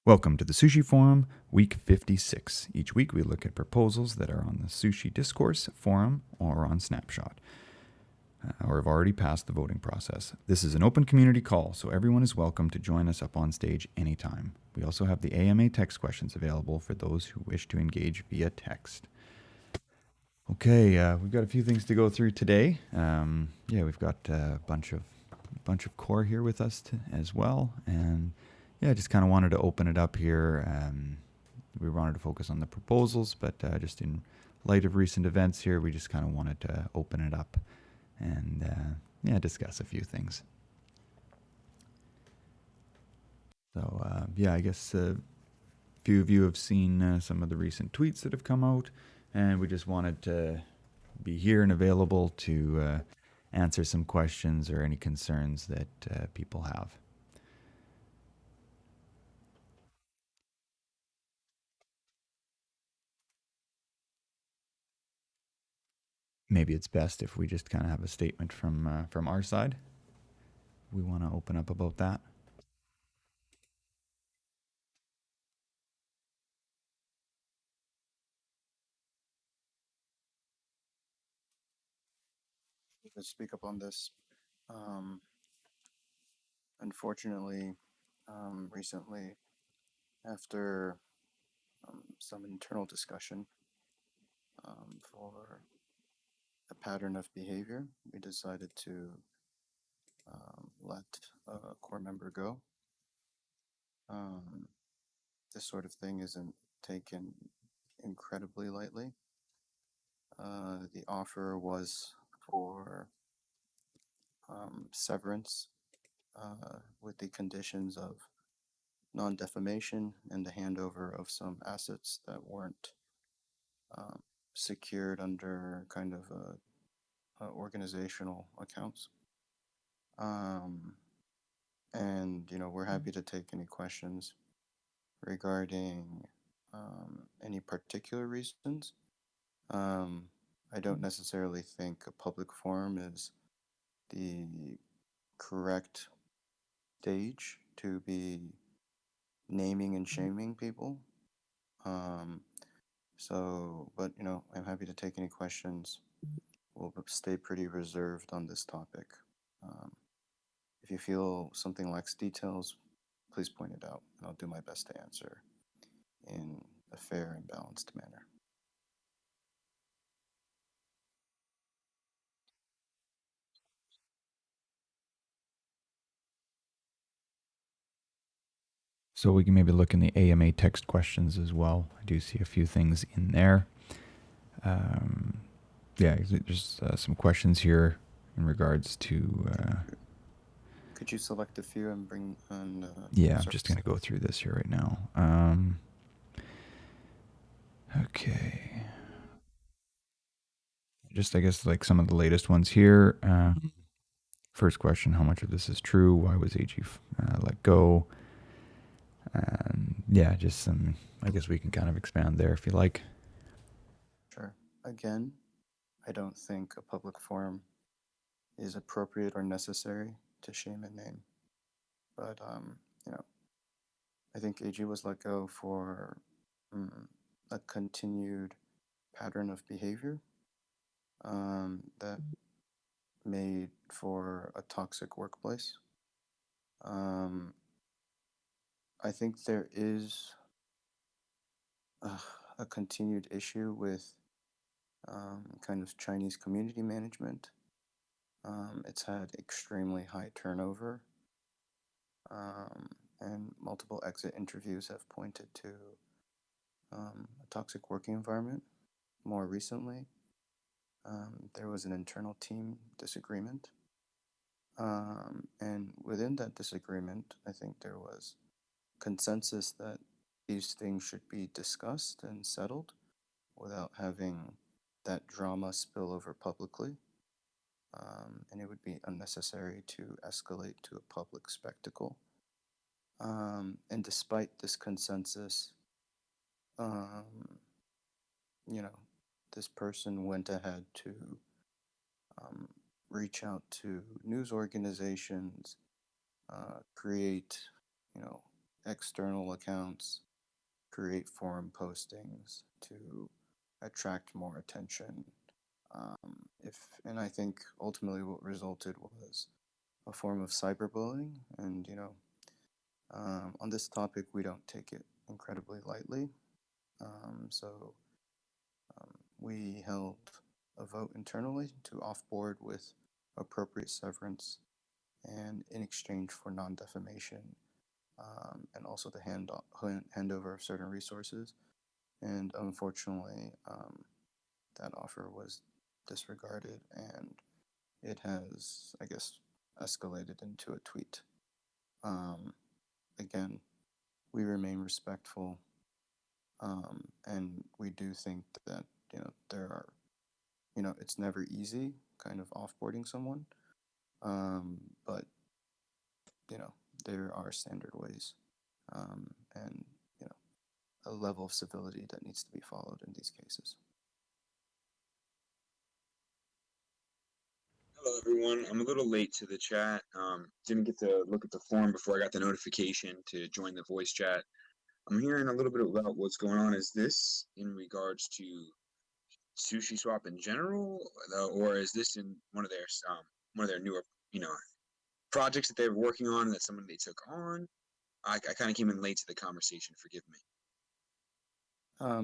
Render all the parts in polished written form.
Welcome to the Sushi Forum, week 56. Each week we look at proposals that are on the Sushi Discourse forum or on Snapshot, or have already passed the voting process. This is an open community call, so everyone is welcome to join us up on stage anytime. We also have the AMA text questions available for those who wish to engage via text. Okay, we've got a few things to go through today. We've got a bunch of core here with us as well, and I just kind of wanted to open it up here. We wanted to focus on the proposals, but just in light of recent events here, we just kind of wanted to open it up and discuss a few things. So I guess a few of you have seen some of the recent tweets that have come out, and we just wanted to be here and available to answer some questions or any concerns that people have. Maybe it's best if we just kind of have a statement from our side. We want to open up about that. To speak up on this. Unfortunately, recently, after some internal discussion for a pattern of behavior, we decided to let a core member go. This sort of thing isn't taken incredibly lightly. The offer was for severance with the conditions of non-defamation and the handover of some assets that weren't secured under kind of organizational accounts. And we're happy to take any questions regarding any particular reasons. I don't necessarily think a public forum is the correct stage to be naming and shaming people. But I'm happy to take any questions. We'll stay pretty reserved on this topic. If you feel something lacks details, please point it out, and I'll do my best to answer in a fair and balanced manner. So we can maybe look in the AMA text questions as well. I do see a few things in there. There's some questions here in regards to. Could you select a few and bring on? I'm just going to go through this here right now. Okay. Just, I guess, like some of the latest ones here. First question, how much of this is true? Why was AG let go? Just some, I guess we can kind of expand there if you like. Sure. Again, I don't think a public forum is appropriate or necessary to shame and name. But, I think AG was let go for a continued pattern of behavior that made for a toxic workplace. I think there is a continued issue with kind of Chinese community management. It's had extremely high turnover, and multiple exit interviews have pointed to a toxic working environment. More recently, there was an internal team disagreement. And within that disagreement, I think there was consensus that these things should be discussed and settled without having that drama spill over publicly. And it would be unnecessary to escalate to a public spectacle. And despite this consensus, this person went ahead to reach out to news organizations, create, external accounts, create forum postings to attract more attention. And I think ultimately what resulted was a form of cyberbullying. And, on this topic, we don't take it incredibly lightly. So we held a vote internally to offboard with appropriate severance and in exchange for non defamation, and also the handover of certain resources. And unfortunately, that offer was disregarded, and it has, I guess, escalated into a tweet. Um, Again, we remain respectful, and we do think that there are, it's never easy, kind of offboarding someone, but you know there are standard ways, and a level of civility that needs to be followed in these cases. Hello, everyone. I'm a little late to the chat. Didn't get to look at the form before I got the notification to join the voice chat. I'm hearing a little bit about what's going on. Is this in regards to Sushi Swap in general, or is this in one of their newer, you know, projects that they're working on that someone they took on? I kind of came in late to the conversation. Forgive me.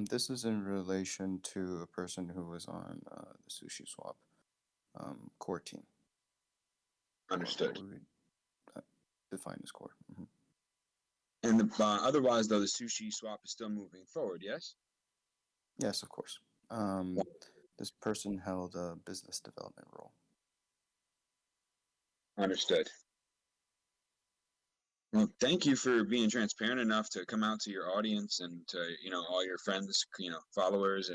This is in relation to a person who was on the Sushi Swap core team, or what Understood. we would define as core. And otherwise, though, the Sushi Swap is still moving forward. Yes. Yes, of course. This person held a business development role. Understood. Well, thank you for being transparent enough to come out to your audience and to, all your friends, followers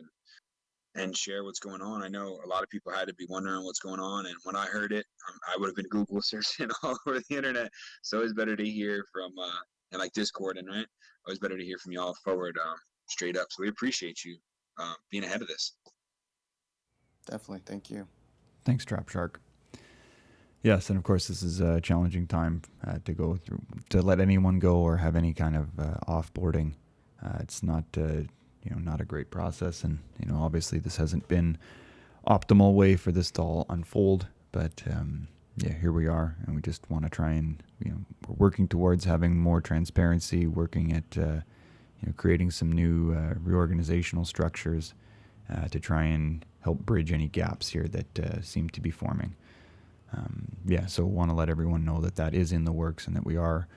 and share what's going on. I know a lot of people had to be wondering what's going on. And when I heard it, I would have been Google searching all over the internet. So it's better to hear from, and like Discord and right. Always better to hear from y'all forward, straight up. So we appreciate you being ahead of this. Definitely. Thank you. Thanks, Trap Shark. Yes, and of course, this is a challenging time to go through, to let anyone go or have any kind of offboarding. It's not, not a great process, and obviously, this hasn't been optimal way for this to all unfold. But yeah, here we are, and we just want to try and we're working towards having more transparency, working at creating some new reorganizational structures to try and help bridge any gaps here that seem to be forming. So want to let everyone know that that is in the works and that we are,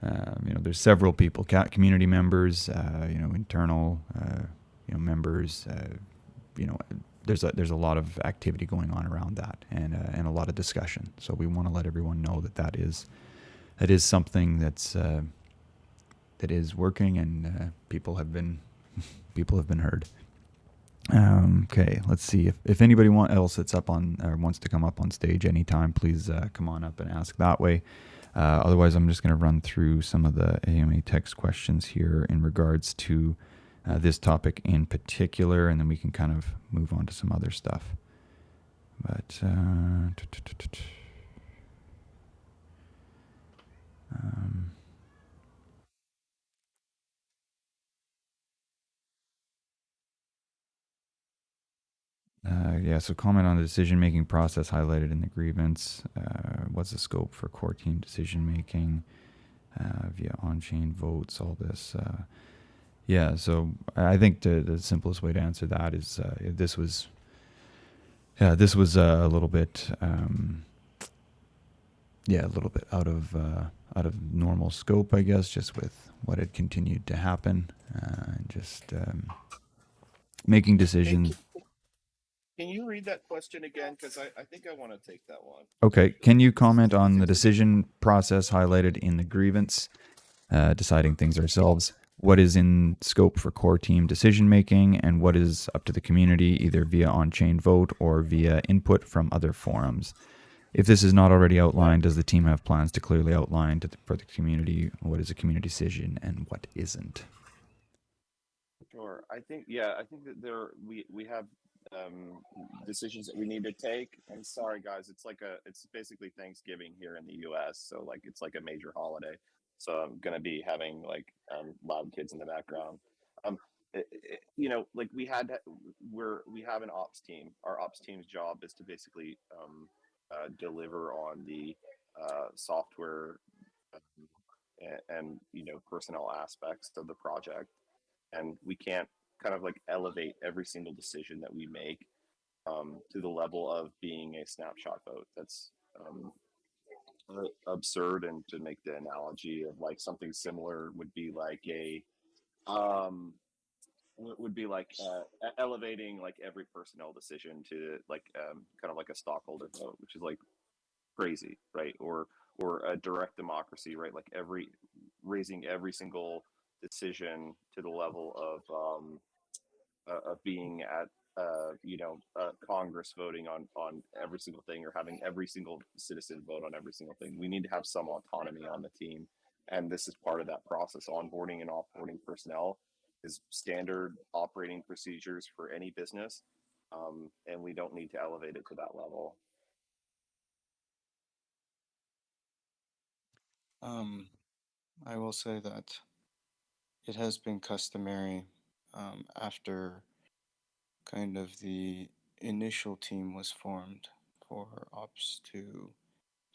there's several people, community members, internal, members, there's a lot of activity going on around that and a lot of discussion. So we want to let everyone know that is something that is working and people have been heard. Okay, let's see if anybody else that's up on or wants to come up on stage anytime, please come on up and ask that way. Otherwise, I'm just going to run through some of the AMA text questions here in regards to this topic in particular, and then we can kind of move on to some other stuff. But so comment on the decision-making process highlighted in the grievance. What's the scope for core team decision-making via on-chain votes, all this. So I think the simplest way to answer that is this was a little bit, a little bit out of normal scope, I guess, just with what had continued to happen, just making decisions. Can you read that question again? Because I think I want to take that one. Okay. Can you comment on the decision process highlighted in the grievance, deciding things ourselves? What is in scope for core team decision making, and what is up to the community, either via on-chain vote or via input from other forums? If this is not already outlined, does the team have plans to clearly outline for the community what is a community decision and what isn't? Sure. I think that we have decisions that we need to take. And sorry guys, it's basically Thanksgiving here in the US, so like it's like a major holiday. So I'm gonna be having like loud kids in the background. Um, like we have an ops team. Our ops team's job is to basically deliver on the software and personnel aspects of the project, and we can't kind of like elevate every single decision that we make to the level of being a snapshot vote. That's absurd. And to make the analogy of like something similar would be like um, elevating like every personnel decision to like kind of like a stockholder vote, which is like crazy, right? Or a direct democracy, right? Like raising every single decision to the level of being at Congress voting on every single thing, or having every single citizen vote on every single thing. We need to have some autonomy on the team, and this is part of that process. Onboarding and offboarding personnel is standard operating procedures for any business, and we don't need to elevate it to that level. I will say that it has been customary after kind of the initial team was formed for ops to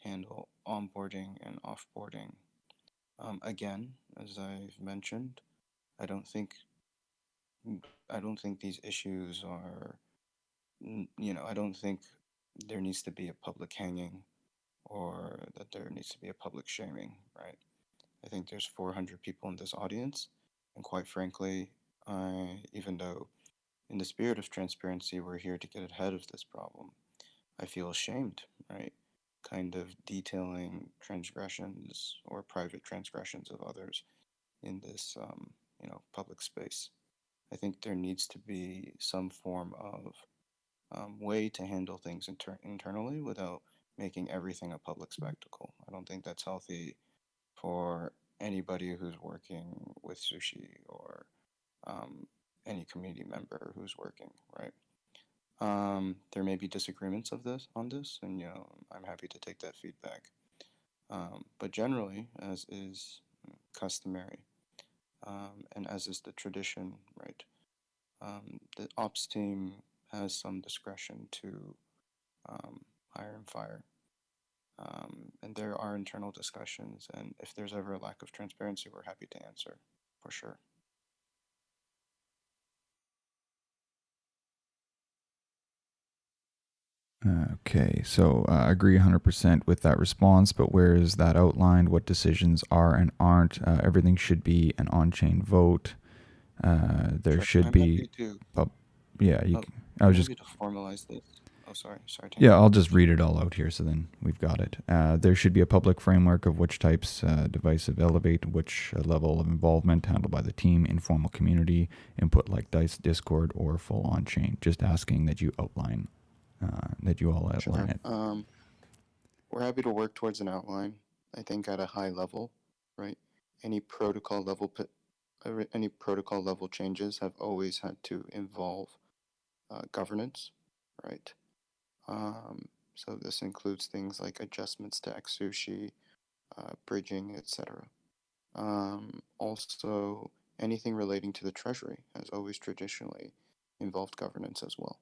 handle onboarding and offboarding. Again, as I've mentioned, I don't think I don't think these issues are, I don't think there needs to be a public hanging or that there needs to be a public shaming, right? I think there's 400 people in this audience, and quite frankly, even though in the spirit of transparency, we're here to get ahead of this problem, I feel ashamed, right? Kind of detailing transgressions or private transgressions of others in this, public space. I think there needs to be some form of way to handle things internally without making everything a public spectacle. I don't think that's healthy for anybody who's working with sushi or um, any community member who's working, right? There may be disagreements of this on this, and I'm happy to take that feedback. But generally, as is customary, and as is the tradition, right? The ops team has some discretion to hire and fire. And there are internal discussions, and if there's ever a lack of transparency, we're happy to answer, for sure. Okay, so agree 100% with that response, but where is that outlined? What decisions are and aren't? Everything should be an on-chain vote. There Sure. should I'm be, happy to. yeah. I I'm was just happy to formalize this. Oh, sorry. Sorry to Yeah, I'll interrupt. just read it all out here, so then we've got it. There should be a public framework of which types divisive elevate, which level of involvement handled by the team, informal community, input like Dice, Discord, or full on chain. Just asking that you outline, that you all outline Sure. it. We're happy to work towards an outline. I think at a high level, right? Any protocol level any protocol level changes have always had to involve governance, right? So this includes things like adjustments to Xsushi, bridging, etc. Also, anything relating to the treasury has always traditionally involved governance as well,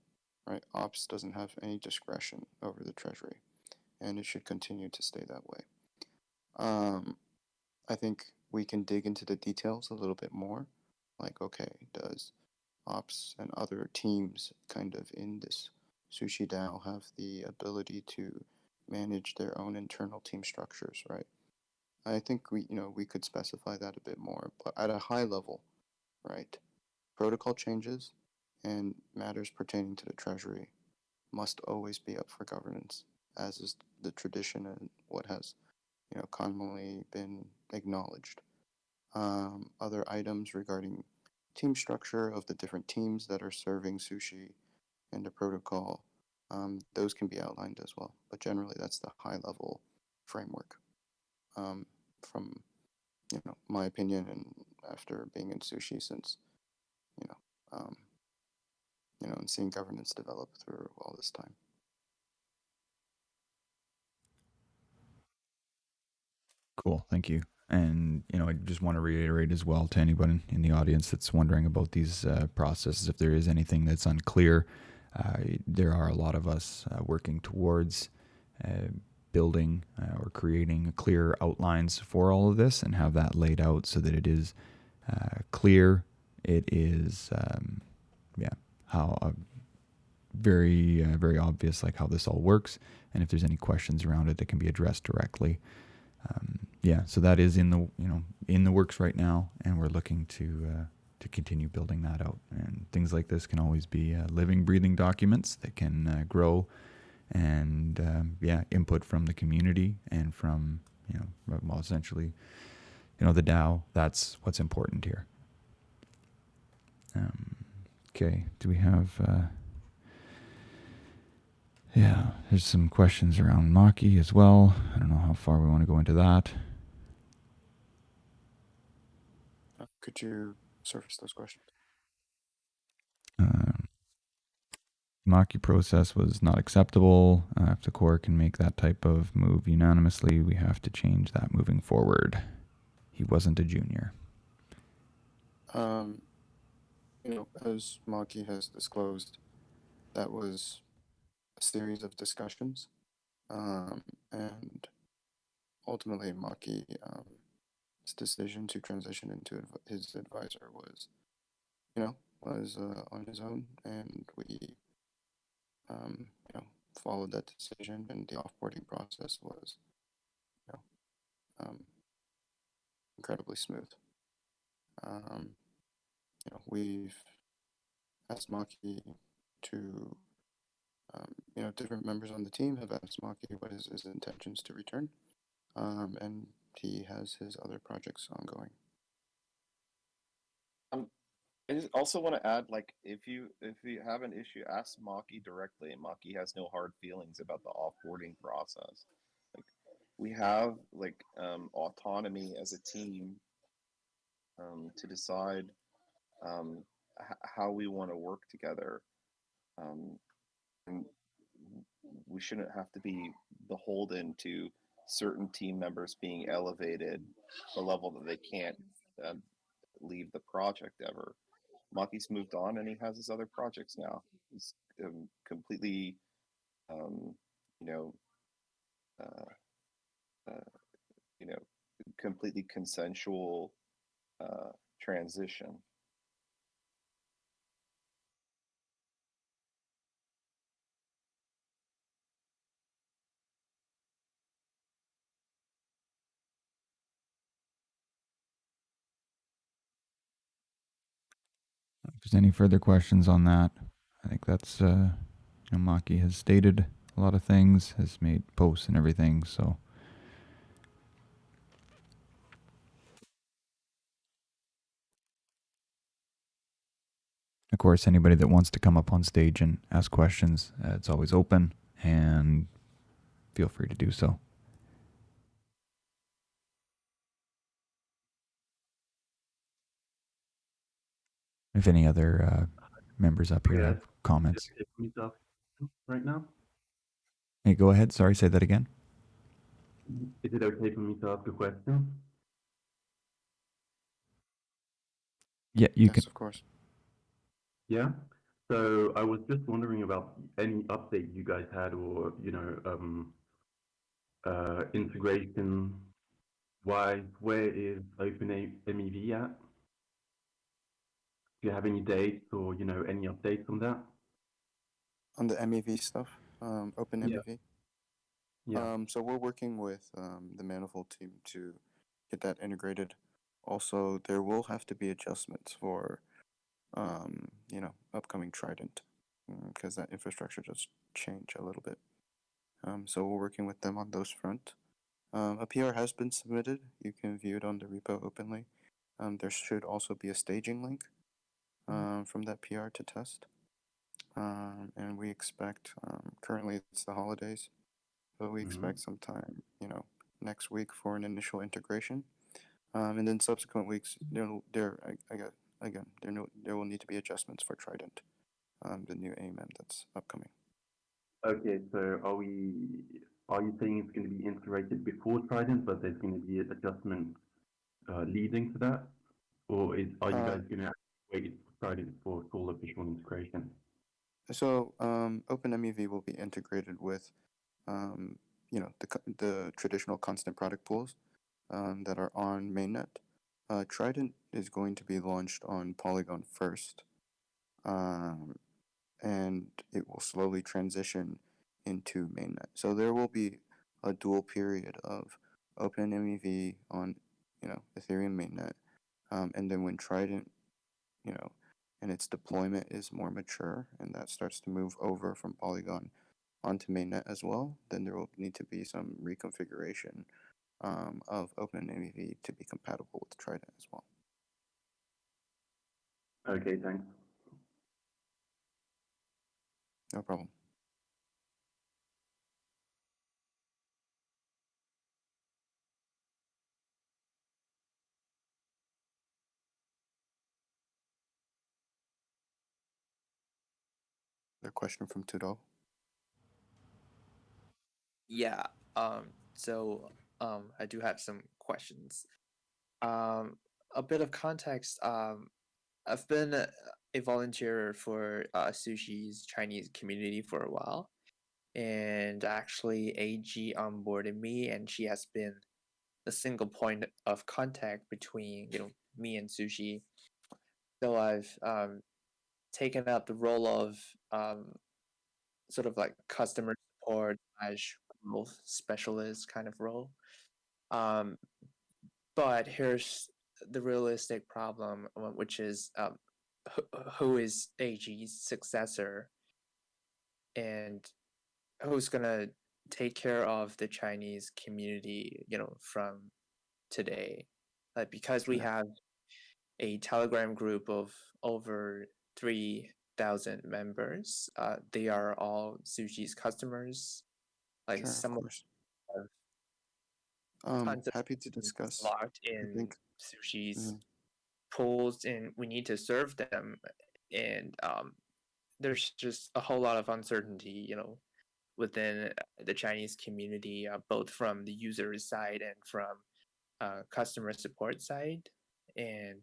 right? Ops doesn't have any discretion over the treasury, and it should continue to stay that way. I think we can dig into the details a little bit more. Like, okay, does ops and other teams kind of in this sushi DAO have the ability to manage their own internal team structures, right? I think we could specify that a bit more, but at a high level, right? Protocol changes and matters pertaining to the treasury must always be up for governance, as is the tradition and what has commonly been acknowledged. Other items regarding team structure of the different teams that are serving sushi and the protocol, those can be outlined as well. But generally, that's the high level framework. From my opinion, and after being in sushi since you know, um, and seeing governance develop through all this time. Cool, thank you. And, I just want to reiterate as well to anyone in the audience that's wondering about these processes, if there is anything that's unclear, there are a lot of us working towards building or creating clear outlines for all of this and have that laid out so that it is clear. It is, how very obvious, like how this all works. And if there's any questions around it that can be addressed directly. So that is in the works right now, and we're looking to continue building that out. And things like this can always be living, breathing documents that can grow, and input from the community and from essentially the DAO. That's what's important here. Okay, do we have? There's some questions around Maki as well. I don't know how far we want to go into that. Could you surface those questions? Maki process was not acceptable. If the core can make that type of move unanimously, we have to change that moving forward. He wasn't a junior. As Maki has disclosed, that was a series of discussions, and ultimately Maki's decision to transition into his advisor was on his own, and we followed that decision, and the offboarding process was incredibly smooth. We've asked Maki to different members on the team have asked Maki what is his intentions to return, and he has his other projects ongoing. I just also want to add, like, if you have an issue, ask Maki directly. Maki has no hard feelings about the offboarding process. Like, we have autonomy as a team to decide how we want to work together, and we shouldn't have to be beholden to certain team members being elevated to a level that they can't leave the project ever. Maki's moved on and he has his other projects now. He's completely, you know, uh, completely consensual transition. If there's any further questions on that, I think that's Maki has stated a lot of things, has made posts and everything. So, of course, anybody that wants to come up on stage and ask questions, it's always open, and feel free to do so. If any other members up here have comments. Right now? Hey, go ahead. Sorry, say that again. Is it okay for me to ask a question? Yeah, you Yes, can. of course. Yeah. So I was just wondering about any update you guys had, or integration wise, where is OpenMEV at? Do you have any dates or any updates on that? On the MEV stuff, Open Yeah. MEV. Yeah. So we're working with the Manifold team to get that integrated. Also, there will have to be adjustments for upcoming Trident, because that infrastructure does change a little bit. So we're working with them on those front. A PR has been submitted. You can view it on the repo openly. There should also be a staging link from that PR to test. And we expect, currently it's the holidays, but we expect sometime, next week for an initial integration. And then subsequent weeks, there will need to be adjustments for Trident, the new AMM that's upcoming. Okay, so are you saying it's going to be integrated before Trident, but there's going to be adjustments leading to that, or are you Uh, guys going to wait Friday for full official integration? so OpenMeV will be integrated with, the traditional constant product pools that are on mainnet. Trident is going to be launched on Polygon first, and it will slowly transition into mainnet. So there will be a dual period of OpenMeV on, Ethereum mainnet, and then when Trident, you know, and its deployment is more mature and that starts to move over from Polygon onto mainnet as well, then there will need to be some reconfiguration of OpenMeV to be compatible with Trident as well. Okay, thanks. No problem. A question from Tudo. Yeah. I do have some questions. A bit of context. I've been a volunteer for Sushi's Chinese community for a while, and actually AG onboarded me, and she has been the single point of contact between me and Sushi. So I've taken up the role of sort of like customer support slash growth specialist kind of role. Um, but here's the realistic problem, which is who is AG's successor and who's gonna take care of the Chinese community, from today. Because we have a Telegram group of over 3,000 members. They are all Sushi's customers. Like Sure, of some of course. them have tons of Happy to things discuss. locked I in think. Sushi's Mhm. pools, and we need to serve them. And there's just a whole lot of uncertainty, within the Chinese community, both from the user side and from customer support side. And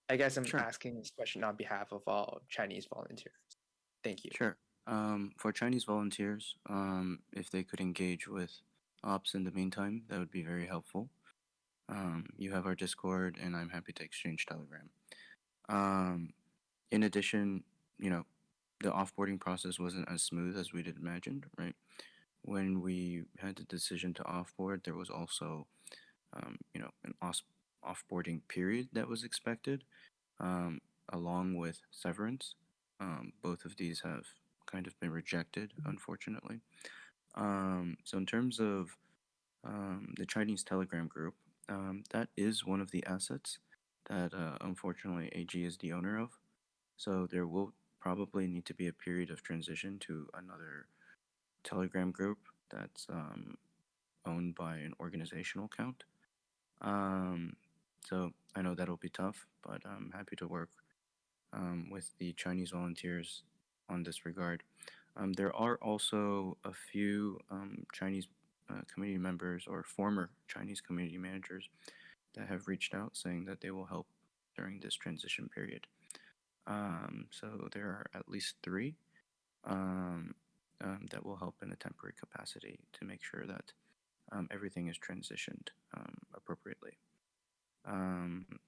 I guess I'm Sure. asking this question on behalf of all Chinese volunteers. Thank you. Sure. For Chinese volunteers, if they could engage with ops in the meantime, that would be very helpful. You have our Discord, and I'm happy to exchange Telegram. In addition, the offboarding process wasn't as smooth as we'd imagined, right? When we had the decision to offboard, there was also, an offboarding period that was expected, along with severance. Both of these have kind of been rejected, unfortunately. So in terms of the Chinese Telegram group, that is one of the assets that unfortunately AG is the owner of. So there will probably need to be a period of transition to another Telegram group that's owned by an organizational account. So I know that'll be tough, but I'm happy to work with the Chinese volunteers on this regard. There are also a few Chinese community members or former Chinese community managers that have reached out saying that they will help during this transition period. So there are at least three that will help in a temporary capacity to make sure that everything is transitioned appropriately.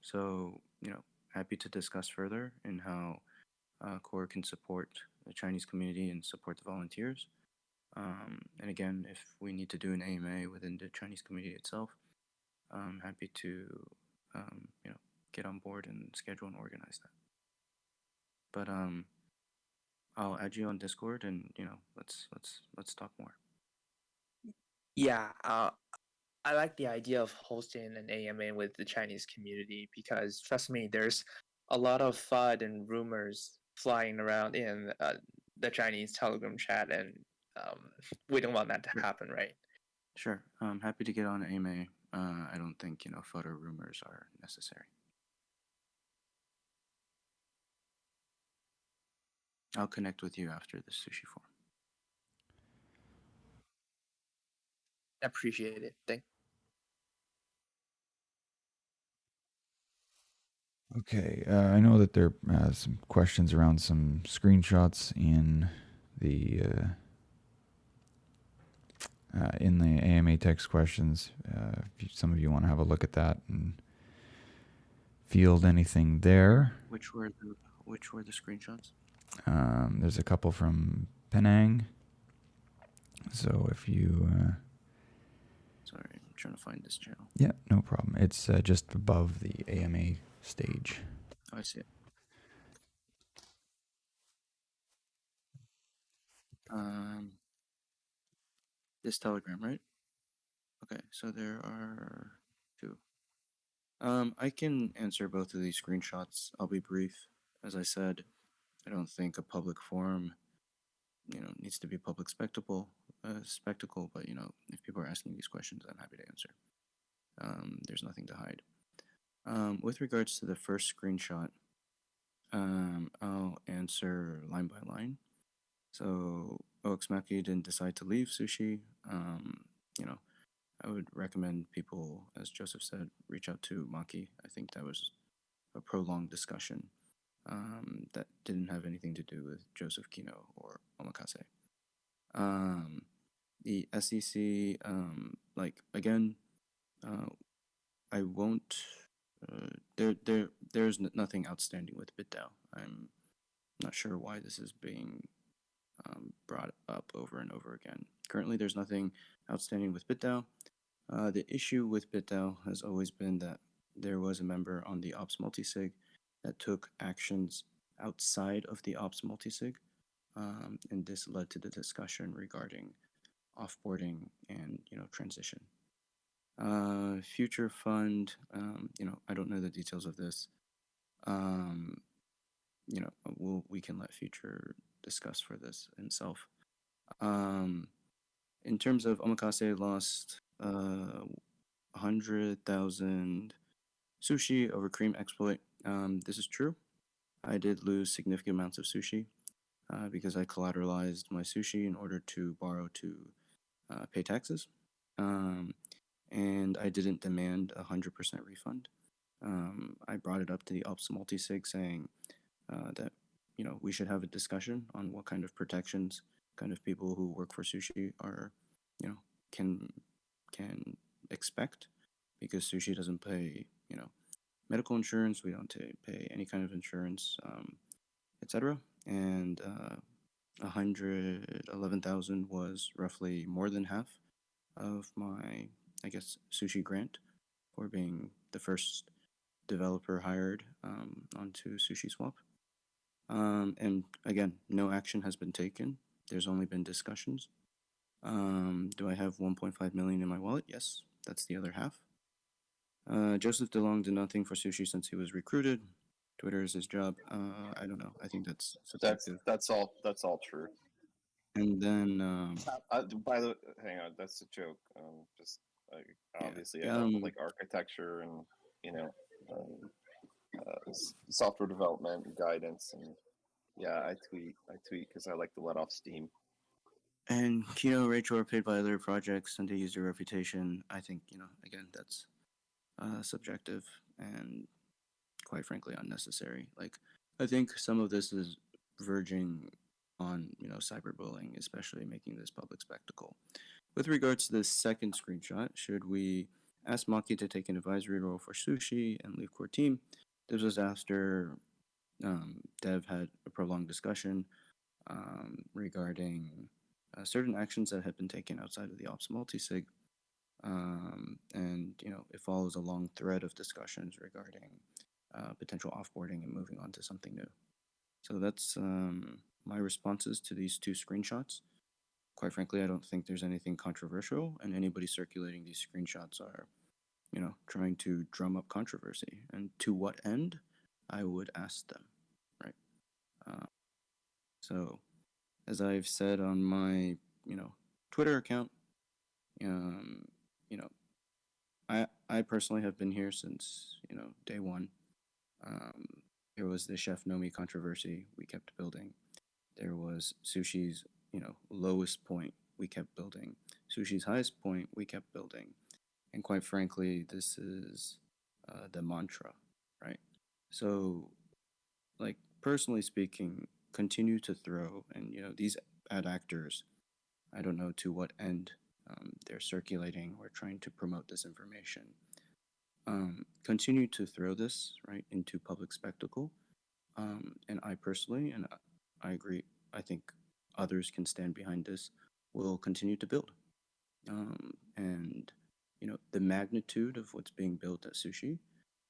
So, happy to discuss further in how Core can support the Chinese community and support the volunteers. And again, if we need to do an AMA within the Chinese community itself, I'm happy to, get on board and schedule and organize that. But I'll add you on Discord, and let's talk more. Yeah, I like the idea of hosting an AMA with the Chinese community because, trust me, there's a lot of FUD and rumors flying around in the Chinese Telegram chat, and we don't want that to Sure. happen, right? Sure. I'm happy to get on AMA. I don't think photo rumors are necessary. I'll connect with you after the sushi forum. Appreciate it. Thank Okay, I know that there are some questions around some screenshots in the AMA text questions. If some of you want to have a look at that and field anything there. Which were the screenshots? There's a couple from Penang. So if you... Sorry, I'm trying to find this channel. yeah, no problem. It's just above the AMA stage. Oh, I see it. This Telegram, right? Okay, so there are two. I can answer both of these screenshots. I'll be brief. As I said, I don't think a public forum, needs to be a public spectacle. But if people are asking these questions, I'm happy to answer. There's nothing to hide. With regards to the first screenshot, I'll answer line by line. So Oxmaki didn't decide to leave Sushi. You know, I would recommend people, as Joseph said, reach out to Maki. I think that was a prolonged discussion that didn't have anything to do with Joseph Kino or Omakase. The SEC, again, I won't. There's nothing outstanding with BitDAO. I'm not sure why this is being brought up over and over again. Currently, there's nothing outstanding with BitDAO. The issue with BitDAO has always been that there was a member on the ops multisig that took actions outside of the ops multisig, and this led to the discussion regarding offboarding and transition. Future fund, I don't know the details of this. We can let Future discuss for this himself. In terms of Omakase lost 100,000 sushi over cream exploit. This is true. I did lose significant amounts of sushi because I collateralized my sushi in order to borrow to pay taxes. And I didn't demand 100% refund. I brought it up to the ops multisig saying that we should have a discussion on what kind of protections kind of people who work for sushi are can expect, because sushi doesn't pay medical insurance, we don't pay any kind of insurance, etc. And 111,000 was roughly more than half of my, I guess, sushi grant for being the first developer hired onto Sushi Swap. And again, no action has been taken. There's only been discussions. Do I have 1.5 million in my wallet? Yes, that's the other half. Joseph DeLong did nothing for Sushi since he was recruited. Twitter is his job. I don't know. I think that's subjective. That's all true. And then, By the hang on, that's a joke. Just obviously, yeah, I help with like architecture and software development and guidance, and yeah, I tweet because I like to let off steam. And Kino, Rachel are paid by other projects and to use their reputation. I think again, that's subjective and quite frankly unnecessary. Like, I think some of this is verging on cyberbullying, especially making this public spectacle. With regards to this second screenshot, should we ask Maki to take an advisory role for Sushi and leave core team? This was after Dev had a prolonged discussion regarding certain actions that had been taken outside of the ops multisig. And it follows a long thread of discussions regarding potential offboarding and moving on to something new. So that's my responses to these two screenshots. Quite frankly, I don't think there's anything controversial, and anybody circulating these screenshots are, trying to drum up controversy. And to what end? I would ask them, right? So, as I've said on my, Twitter account, I personally have been here since day one. There was the Chef Nomi controversy. We kept building. There was Sushi's lowest point. We kept building. Sushi's highest point. We kept building. And quite frankly, this is the mantra, right? So, like, personally speaking, continue to throw, and these bad actors, I don't know to what end they're circulating or trying to promote this information. Continue to throw this right into public spectacle. And I personally, and I agree, I think others can stand behind this, will continue to build. And the magnitude of what's being built at Sushi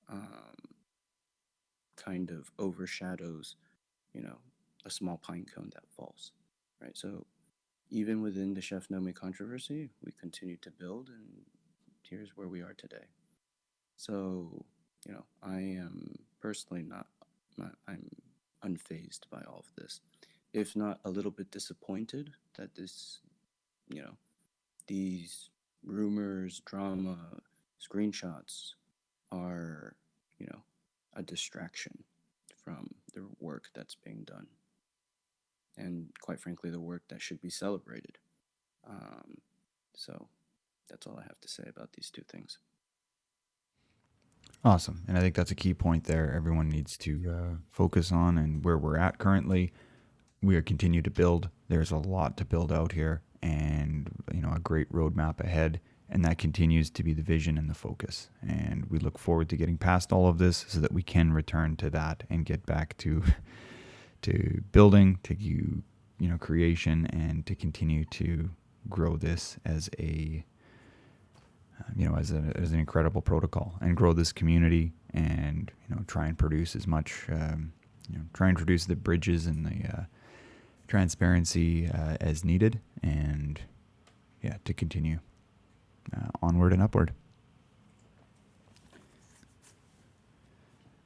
um, kind of overshadows, you know, a small pine cone that falls, right? So even within the Chef Nome controversy, we continue to build, and here's where we are today. So, I am personally I'm unfazed by all of this, if not a little bit disappointed that you know, these rumors, drama, screenshots are, you know, a distraction from the work that's being done. And quite frankly, the work that should be celebrated. Um, so that's all I have to say about these two things. Awesome. And I think that's a key point there. Everyone needs to focus on and where we're at currently. We are continue to build. There's a lot to build out here, and a great roadmap ahead. And that continues to be the vision and the focus. And we look forward to getting past all of this so that we can return to that and get back to to building, to creation, and to continue to grow this as a as an incredible protocol, and grow this community, and try and produce as much try and produce the bridges and the transparency as needed, and to continue onward and upward.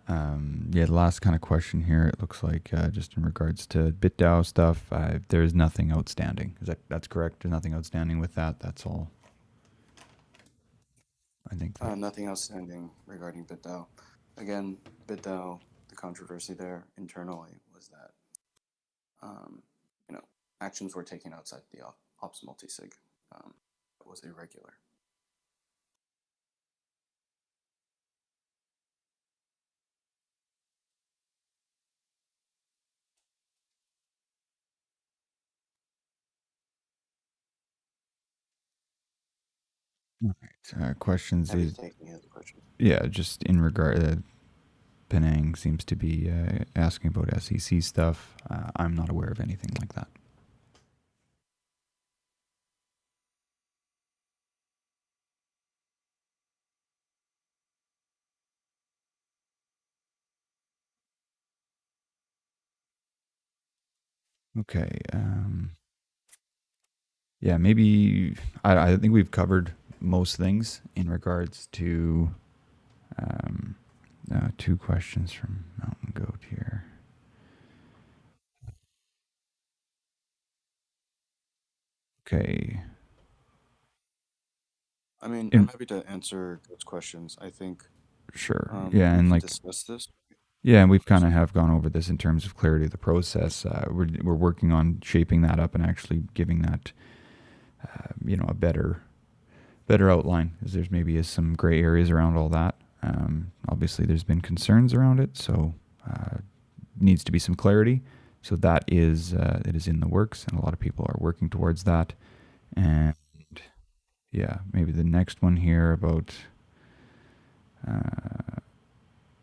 The last kind of question here, it looks like just in regards to BitDAO stuff, there's nothing outstanding. That's correct? There's nothing outstanding with that. That's all. I think Nothing outstanding regarding BitDAO. Again, BitDAO, the controversy there internally was that actions were taken outside the ops multisig. It was irregular. questions Happy is to take any other questions. just in regard. Penang seems to be asking about SEC stuff. I'm not aware of anything like that. Okay. Maybe I think we've covered most things in regards to two questions from Mountain Goat here. Okay. I mean, I'm happy to answer those questions. I think Sure. we and can like discuss this. Yeah, and we've kind of have gone over this in terms of clarity of the process. We're working on shaping that up and actually giving that, a better outline, as there's maybe some gray areas around all that. Obviously, there's been concerns around it, so needs to be some clarity. So that is it is in the works, and a lot of people are working towards that. And maybe the next one here about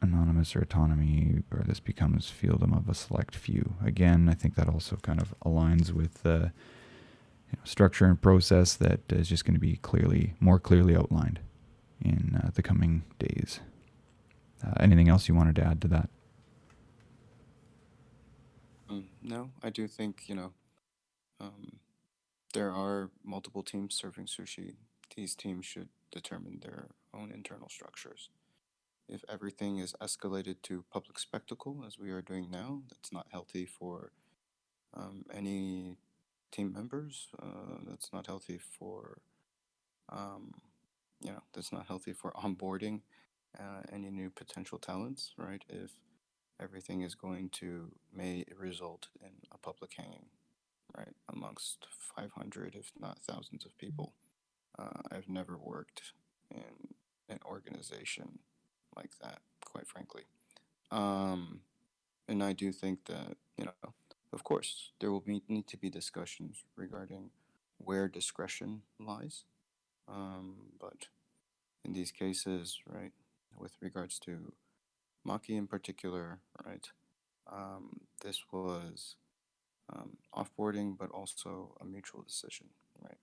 anonymous or autonomy, or this becomes fieldom of a select few. Again, I think that also kind of aligns with the structure and process that is just going to be more clearly outlined in the coming days. Anything else you wanted to add to that? No, I do think, there are multiple teams serving sushi. These teams should determine their own internal structures. If everything is escalated to public spectacle, as we are doing now, that's not healthy for any team members. That's not healthy for, that's not healthy for onboarding any new potential talents, right? If everything is going to may result in a public hanging, right, amongst 500, if not thousands of people. I've never worked in an organization like that, quite frankly. And I do think that, of course, there will need to be discussions regarding where discretion lies. But in these cases, right, with regards to Maki in particular, right, this was offboarding, but also a mutual decision, right?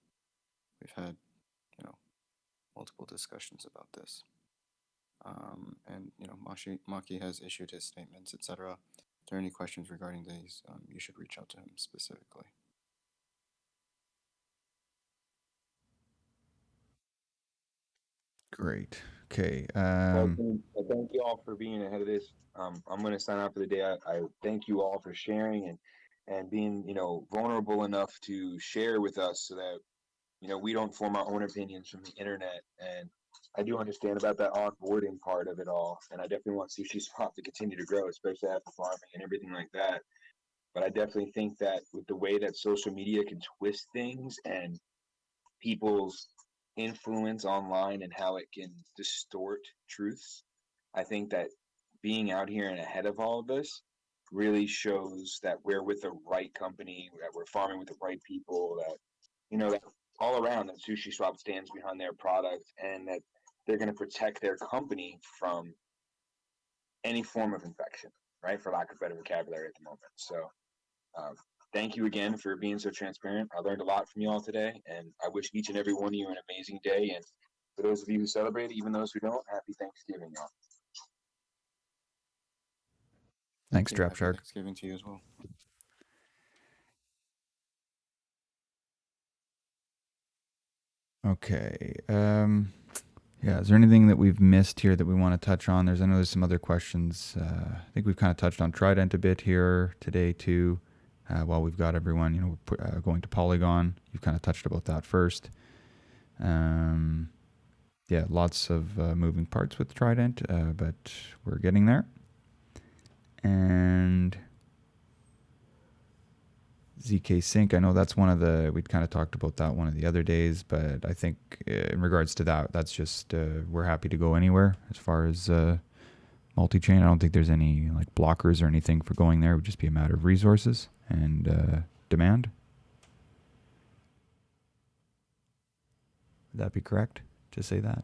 We've had, multiple discussions about this. And Maki has issued his statements, etc. If there are any questions regarding these, you should reach out to him specifically. Great. Okay. Well, thank you all for being ahead of this. I'm going to sign out for the day. I thank you all for sharing and being, vulnerable enough to share with us so that, we don't form our own opinions from the internet. And I do understand about that onboarding part of it all. And I definitely want Sushi Swap to continue to grow, especially after farming and everything like that. But I definitely think that with the way that social media can twist things and people's influence online and how it can distort truths, I think that being out here and ahead of all of this really shows that we're with the right company, that we're farming with the right people, that, that all around that Sushi Swap stands behind their product and that they're going to protect their company from any form of infection, right? For lack of better vocabulary at the moment. So, um, thank you again for being so transparent. I learned a lot from you all today, and I wish each and every one of you an amazing day. And for those of you who celebrate, even those who don't, happy Thanksgiving, y'all. Thanks, Yeah, Trap happy Shark. Thanksgiving to you as well. Okay. Yeah, is there anything that we've missed here that we want to touch on? I know there's some other questions. I think we've kind of touched on Trident a bit here today too. While we've got everyone, going to Polygon. You've kind of touched about that first. Yeah, lots of moving parts with Trident, but we're getting there. And ZK Sync, I know that's we'd kind of talked about that one of the other days, but I think in regards to that, that's just, we're happy to go anywhere as far as multi-chain. I don't think there's any like blockers or anything for going there. It would just be a matter of resources and demand. Would that be correct to say that?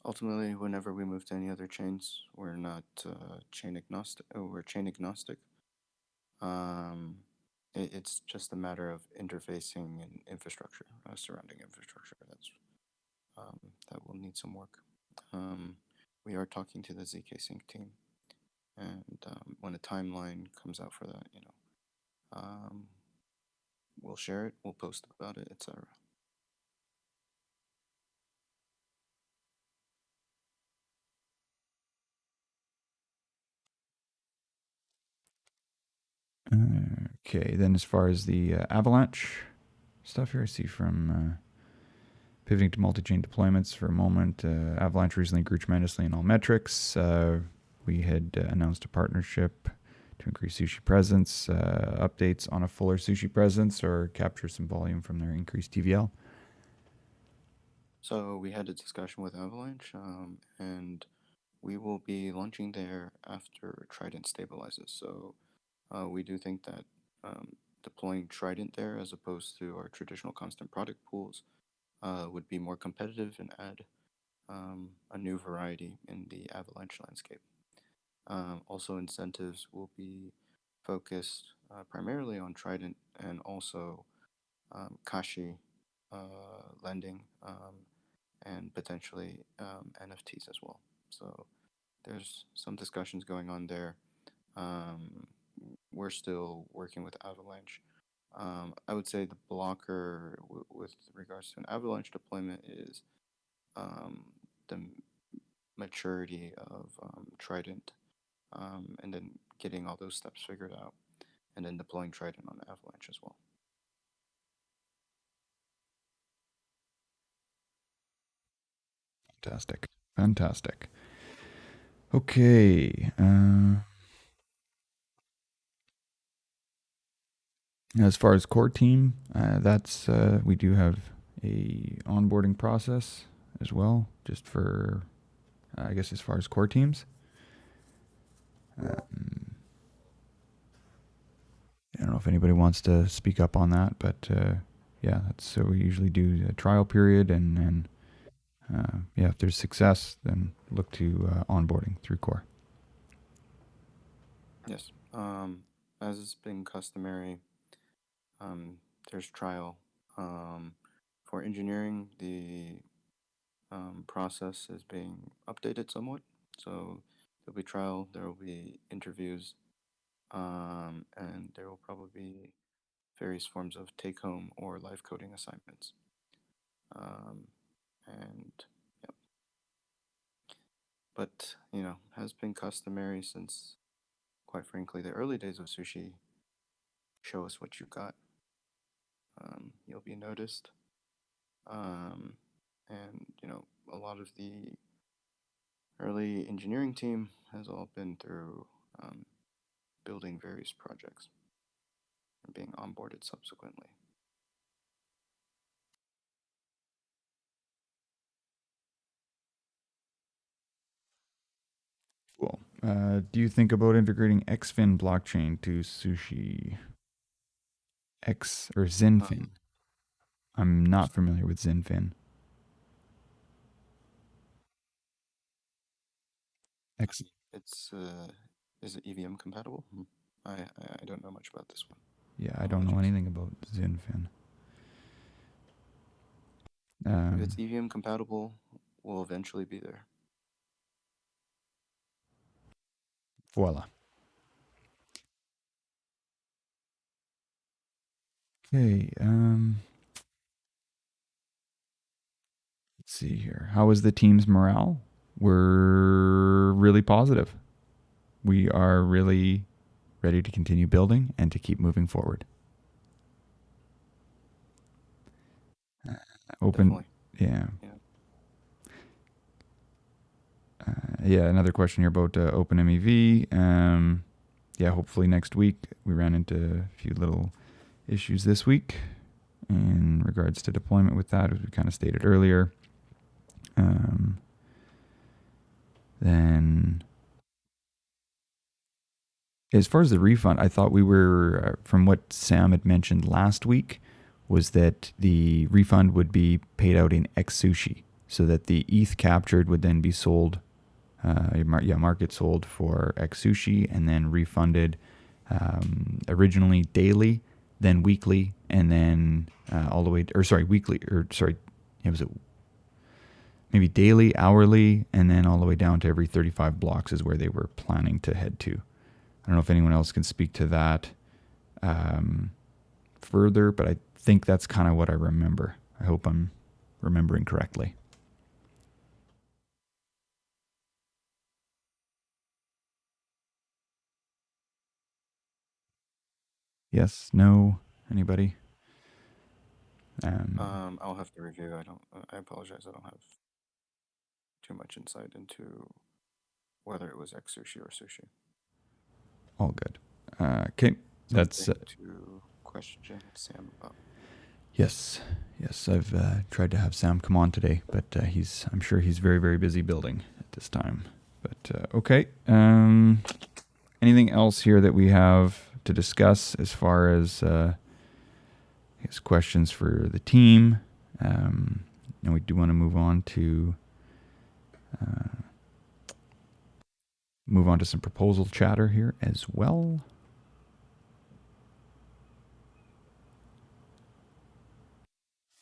Ultimately, whenever we move to any other chains, we're not chain agnostic. We're chain agnostic. It's just a matter of interfacing and infrastructure, surrounding infrastructure. That will need some work. We are talking to the ZK Sync team, and when a timeline comes out for that, we'll share it, we'll post about it, etc. Okay, then as far as the Avalanche stuff here, I see from pivoting to multi-chain deployments for a moment, Avalanche recently grew tremendously in all metrics. We had announced a partnership to increase sushi presence, updates on a fuller sushi presence, or capture some volume from their increased TVL. So we had a discussion with Avalanche, and we will be launching there after Trident stabilizes. So we do think that deploying Trident there as opposed to our traditional constant product pools would be more competitive and add a new variety in the Avalanche landscape. Also, incentives will be focused primarily on Trident and also Kashi lending and potentially NFTs as well. So there's some discussions going on there. We're still working with Avalanche. I would say the blocker with regards to an Avalanche deployment is the maturity of Trident, and then getting all those steps figured out, and then deploying Trident on Avalanche as well. Fantastic. Okay. As far as core team, that's we do have a onboarding process as well, just for, I guess, as far as core teams. I don't know if anybody wants to speak up on that, but yeah, that's so we usually do a trial period, and yeah, if there's success, then look to onboarding through core. Yes. As has been customary, there's trial. For engineering, the process is being updated somewhat. So there'll be trial, there will be interviews, and there will probably be various forms of take-home or live coding assignments. And yep. But has been customary since, quite frankly, the early days of sushi. Show us what you got. You'll be noticed. And a lot of the early engineering team has all been through building various projects and being onboarded subsequently. Cool. Do you think about integrating XFin blockchain to Sushi X or Zinfin? I'm not familiar with Zinfin. X. It's is it EVM compatible? I don't know much about this one. Yeah, I don't know anything about Zinfin. If it's EVM compatible, we'll eventually be there. Voila. Okay. Let's see here. How is the team's morale? We're really positive. We are really ready to continue building and to keep moving forward. Open. Definitely. Yeah. Yeah, another question here about OpenMEV. Yeah, hopefully next week. We ran into a few little issues this week in regards to deployment with that, as we kind of stated earlier. Then, as far as the refund, I thought we were, from what Sam had mentioned last week, was that the refund would be paid out in X Sushi, so that the ETH captured would then be sold. Market sold for X Sushi and then refunded originally daily, then weekly, and then all the way, weekly, maybe daily, hourly, and then all the way down to every 35 blocks is where they were planning to head to. I don't know if anyone else can speak to that further, but I think that's kind of what I remember. I hope I'm remembering correctly. Yes, no, anybody? I'll have to review. I apologize. I don't have too much insight into whether it was X Sushi or Sushi. All good. Okay, that's to question Sam about. Yes, I've tried to have Sam come on today, but I'm sure he's very, very busy building at this time. But okay. Anything else here that we have to discuss as far as I guess questions for the team? And we do want to move on to some proposal chatter here as well.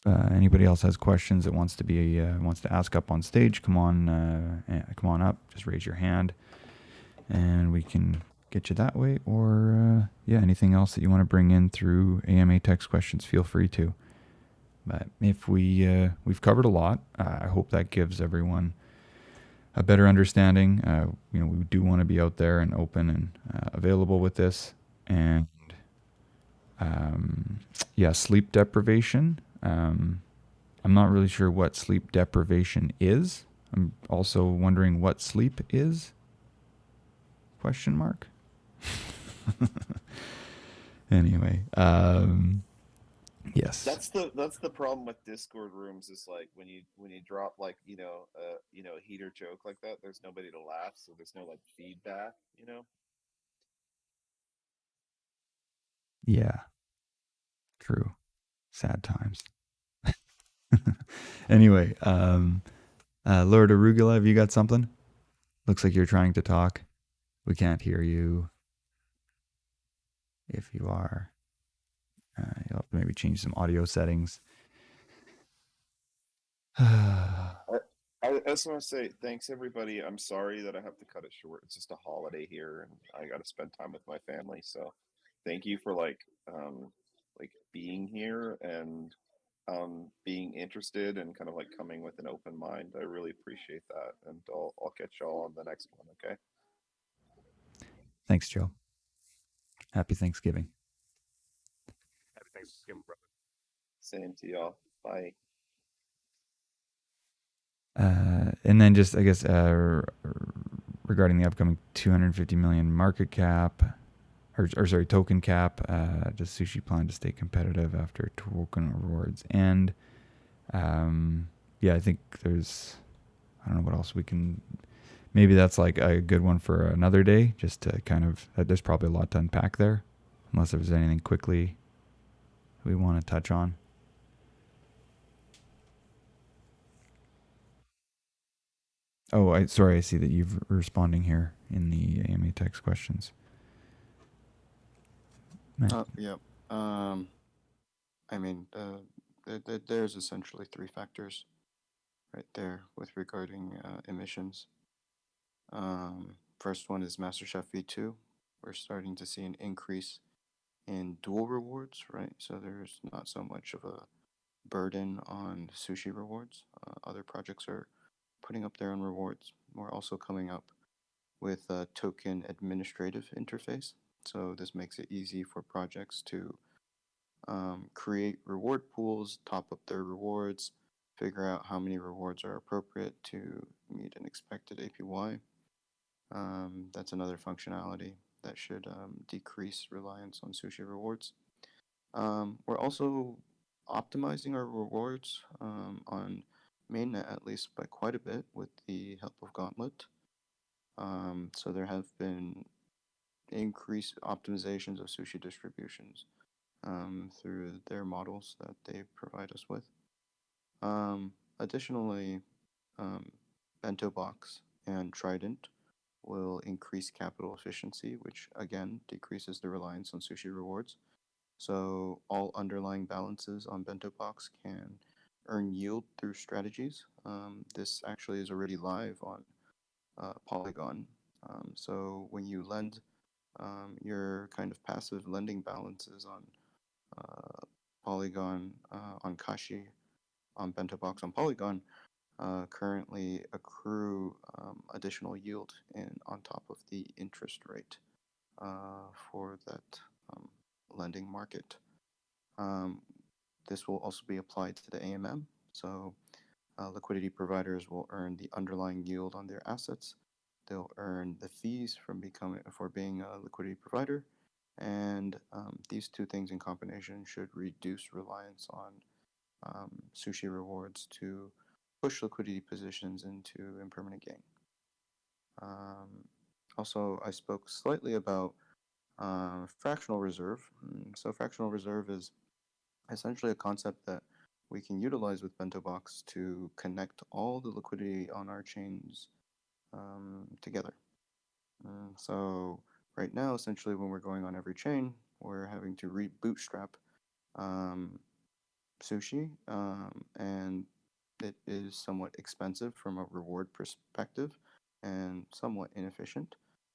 Anybody else has questions that wants to ask up on stage? Come on up. Just raise your hand, and we can get you that way. Or anything else that you want to bring in through AMA text questions, feel free to. But if we've covered a lot, I hope that gives everyone a better understanding. We do want to be out there and open and available with this. And sleep deprivation. I'm not really sure what sleep deprivation is. I'm also wondering what sleep is. ? Anyway, Yes. That's the problem with Discord rooms is like when you drop like a heater joke like that, there's nobody to laugh, so there's no like feedback, you know. Yeah. True. Sad times. Anyway, Lord Arugula, have you got something? Looks like you're trying to talk. We can't hear you. If you are, you'll have to maybe change some audio settings. I just want to say thanks everybody. I'm sorry that I have to cut it short. It's just a holiday here, and I got to spend time with my family. So, thank you for like being here and being interested and kind of like coming with an open mind. I really appreciate that, and I'll catch y'all on the next one. Okay. Thanks, Joe. Happy Thanksgiving. Happy Thanksgiving, brother. Same to y'all. Bye. And then just, I guess, regarding the upcoming 250 million market cap, or sorry, token cap, does Sushi plan to stay competitive after token rewards end? Yeah, I think there's, I don't know what else we can, maybe that's like a good one for another day, just to kind of, there's probably a lot to unpack there, unless there's anything quickly we want to touch on. Oh, sorry, I see that you've responding here in the AMA text questions. Matt. Yeah. I mean, there's essentially three factors right there with regarding emissions. First one is MasterChef V2. We're starting to see an increase in dual rewards, right? So there's not so much of a burden on sushi rewards. Other projects are putting up their own rewards. We're also coming up with a token administrative interface. So this makes it easy for projects to create reward pools, top up their rewards, figure out how many rewards are appropriate to meet an expected APY. That's another functionality that should decrease reliance on sushi rewards. We're also optimizing our rewards on mainnet, at least by quite a bit, with the help of Gauntlet. So there have been increased optimizations of sushi distributions through their models that they provide us with. Additionally, Bento Box and Trident will increase capital efficiency, which again decreases the reliance on sushi rewards. So all underlying balances on Bento Box can earn yield through strategies. This actually is already live on Polygon. So when you lend your kind of passive lending balances on Polygon, on Kashi, on Bento Box, on Polygon, currently accrue additional yield on top of the interest rate for that lending market. This will also be applied to the AMM. So liquidity providers will earn the underlying yield on their assets. They'll earn the fees for being a liquidity provider, and these two things in combination should reduce reliance on sushi rewards to push liquidity positions into impermanent gain. Also, I spoke slightly about fractional reserve. So fractional reserve is essentially a concept that we can utilize with Bento Box to connect all the liquidity on our chains together. So right now, essentially, when we're going on every chain, we're having to bootstrap Sushi, and it is somewhat expensive from a reward perspective and somewhat inefficient.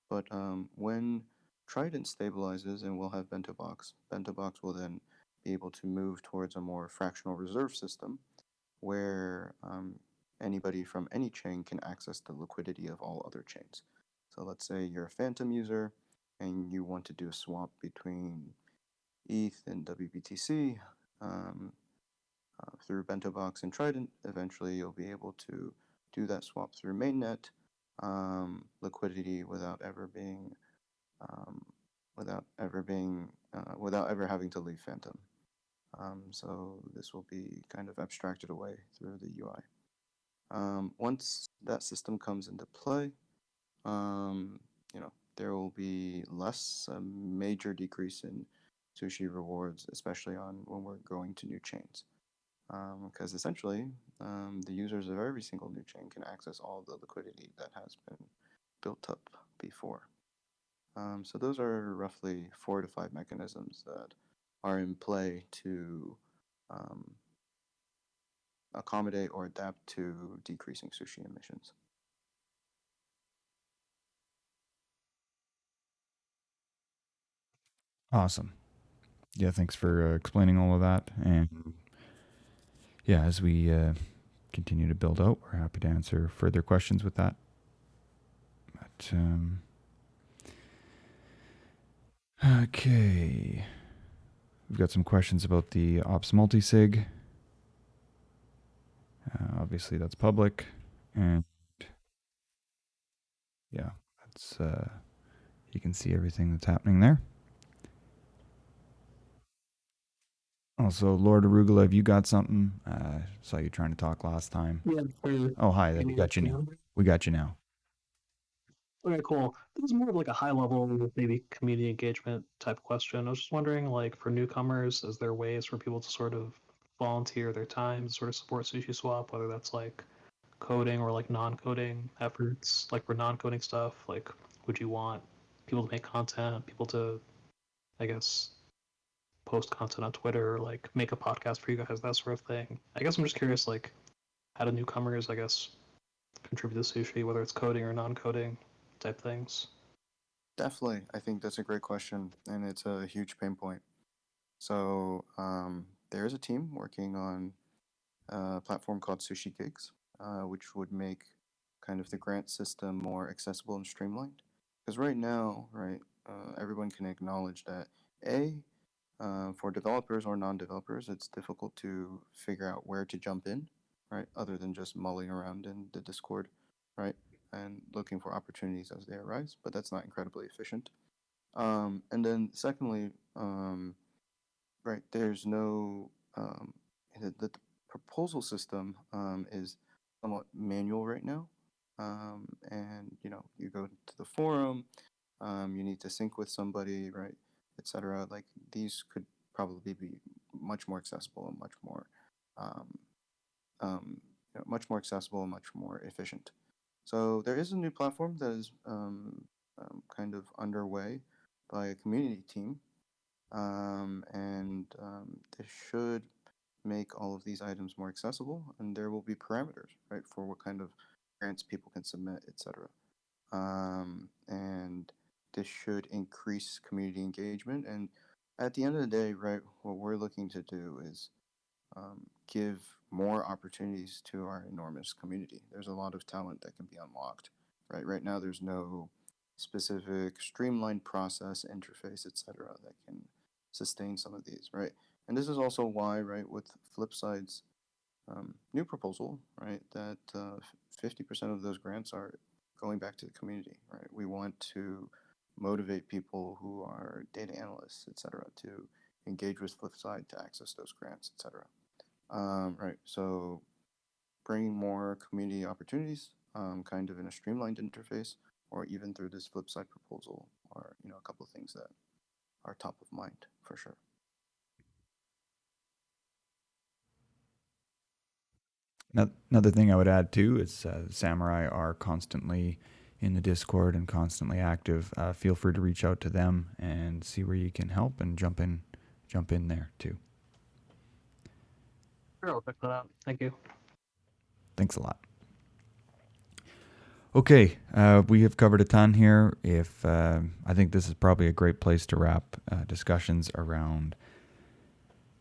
But when Trident stabilizes and we'll have Bento Box will then be able to move towards a more fractional reserve system where anybody from any chain can access the liquidity of all other chains. So let's say you're a Phantom user and you want to do a swap between ETH and WBTC. Through Bento Box and Trident, eventually you'll be able to do that swap through mainnet liquidity without ever having to leave Phantom. So this will be kind of abstracted away through the UI. Once that system comes into play, there will be a major decrease in sushi rewards, especially on when we're going to new chains. Because essentially, the users of every single new chain can access all the liquidity that has been built up before. So those are roughly 4 to 5 mechanisms that are in play to accommodate or adapt to decreasing sushi emissions. Awesome. Yeah, thanks for explaining all of that. And yeah, as we continue to build out, we're happy to answer further questions with that. But okay, we've got some questions about the ops multisig. Obviously, that's public, and yeah, that's you can see everything that's happening there. Also, Lord Arugula, have you got something? Saw you trying to talk last time. Yeah, sure. Oh, hi, Can we you got you guys now. hear me? We got you now. Okay, cool. This is more of like a high level, maybe community engagement type question. I was just wondering, like, for newcomers, is there ways for people to sort of volunteer their time, sort of support Sushi Swap, whether that's like coding or like non-coding efforts? Like for non-coding stuff, like, would you want people to make content, people to, I guess, post content on Twitter, or like make a podcast for you guys, that sort of thing? I guess I'm just curious, like, how do newcomers, I guess, contribute to Sushi, whether it's coding or non-coding type things? Definitely, I think that's a great question, and it's a huge pain point. So there is a team working on a platform called Sushi Gigs, which would make kind of the grant system more accessible and streamlined. Because right now, right, everyone can acknowledge that for developers or non-developers, it's difficult to figure out where to jump in, right, other than just mulling around in the Discord, right, and looking for opportunities as they arise. But that's not incredibly efficient. And then secondly, right, there's no the proposal system is somewhat manual right now. And you go to the forum, you need to sync with somebody, right, etc. Like these could probably be much more accessible and um, much more accessible and much more efficient. So there is a new platform that is kind of underway by a community team, and this should make all of these items more accessible, and there will be parameters, right, for what kind of grants people can submit, etc. And this should increase community engagement. And at the end of the day, right, what we're looking to do is give more opportunities to our enormous community. There's a lot of talent that can be unlocked, right? Right now, there's no specific streamlined process, interface, etc., that can sustain some of these, right? And this is also why, right, with Flipside's new proposal, right, that 50% of those grants are going back to the community, right? We want to motivate people who are data analysts, etc., to engage with Flipside to access those grants, etc. Right, so bringing more community opportunities, kind of in a streamlined interface, or even through this Flipside proposal, are a couple of things that are top of mind for sure. Another thing I would add too is Samurai are constantly in the Discord and constantly active. Feel free to reach out to them and see where you can help and jump in there too. Sure, I'll check that out. Thank you. Thanks a lot. Okay, we have covered a ton here. I think this is probably a great place to wrap discussions around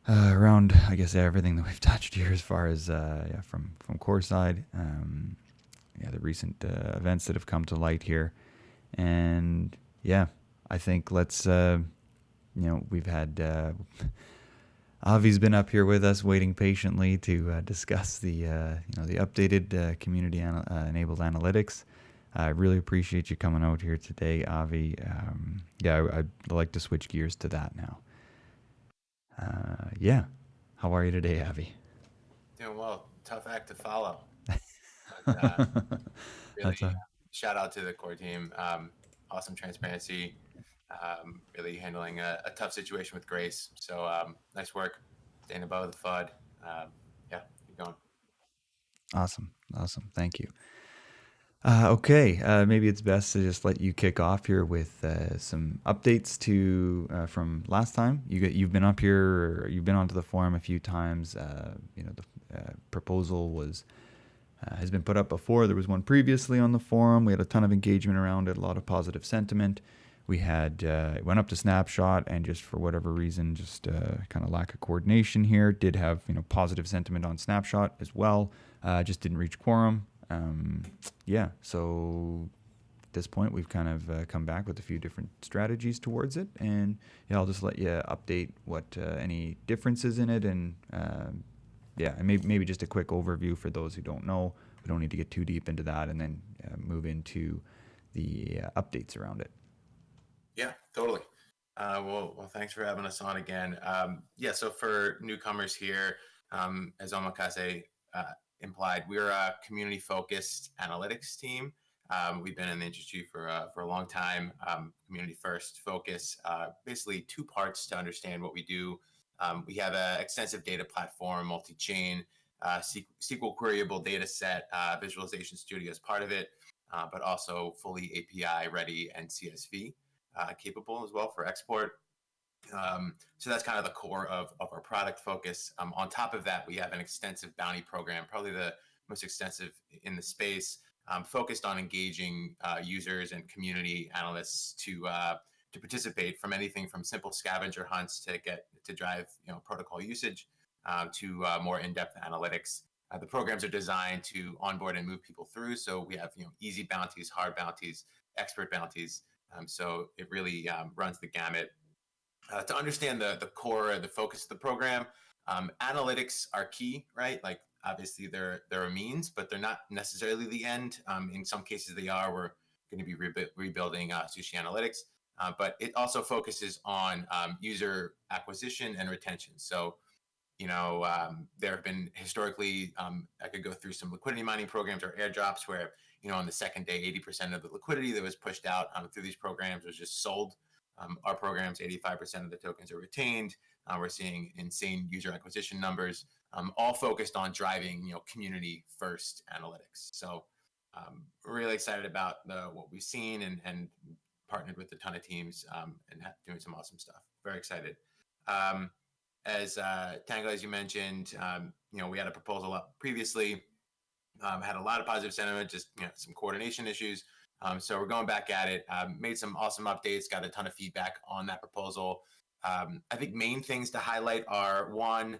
I guess everything that we've touched here as far as from core side, the recent events that have come to light here, and I think let's we've had Avi's been up here with us waiting patiently to discuss the the updated community enabled analytics. I really appreciate you coming out here today, Avi. I'd like to switch gears to that now. How are you today, Abby? Doing well. Tough act to follow. But really, That's a shout out to the core team. Awesome transparency. Really handling a tough situation with grace. So nice work. Staying above the FUD. Yeah, keep going. awesome. Thank you. Okay, maybe it's best to just let you kick off here with some updates to from last time. You've been up here, or you've been onto the forum a few times. The proposal has been put up before. There was one previously on the forum. We had a ton of engagement around it, a lot of positive sentiment. We had it went up to snapshot, and just for whatever reason, just kind of lack of coordination here. Did have positive sentiment on snapshot as well. Just didn't reach quorum. So at this point, we've kind of come back with a few different strategies towards it, and I'll just let you update what any differences in it, and and maybe just a quick overview for those who don't know. We don't need to get too deep into that, and then move into the updates around it. Yeah, totally. Well, thanks for having us on again. So for newcomers here, as Omakase implied, we're a community-focused analytics team. We've been in the industry for a long time. Community-first focus, basically two parts to understand what we do. We have an extensive data platform, multi-chain, SQL queryable data set, visualization studio as part of it, but also fully API ready and CSV capable as well for export. So that's kind of the core of our product focus. On top of that, we have an extensive bounty program, probably the most extensive in the space, focused on engaging users and community analysts to participate, from anything from simple scavenger hunts to drive protocol usage to more in-depth analytics. The programs are designed to onboard and move people through. So we have easy bounties, hard bounties, expert bounties. So it really runs the gamut. To understand the core, the focus of the program, analytics are key, right? Like obviously they're a means, but they're not necessarily the end. In some cases they are. We're going to be rebuilding Sushi Analytics, but it also focuses on user acquisition and retention. So there have been historically, I could go through some liquidity mining programs or airdrops where, on the second day, 80% of the liquidity that was pushed out through these programs was just sold. Our programs, 85% of the tokens are retained. We're seeing insane user acquisition numbers, all focused on driving, community first analytics. So we're really excited about what we've seen and partnered with a ton of teams and doing some awesome stuff. Very excited. As Tango, as you mentioned, we had a proposal up previously, had a lot of positive sentiment, just some coordination issues. So we're going back at it, made some awesome updates, got a ton of feedback on that proposal. I think main things to highlight are, one,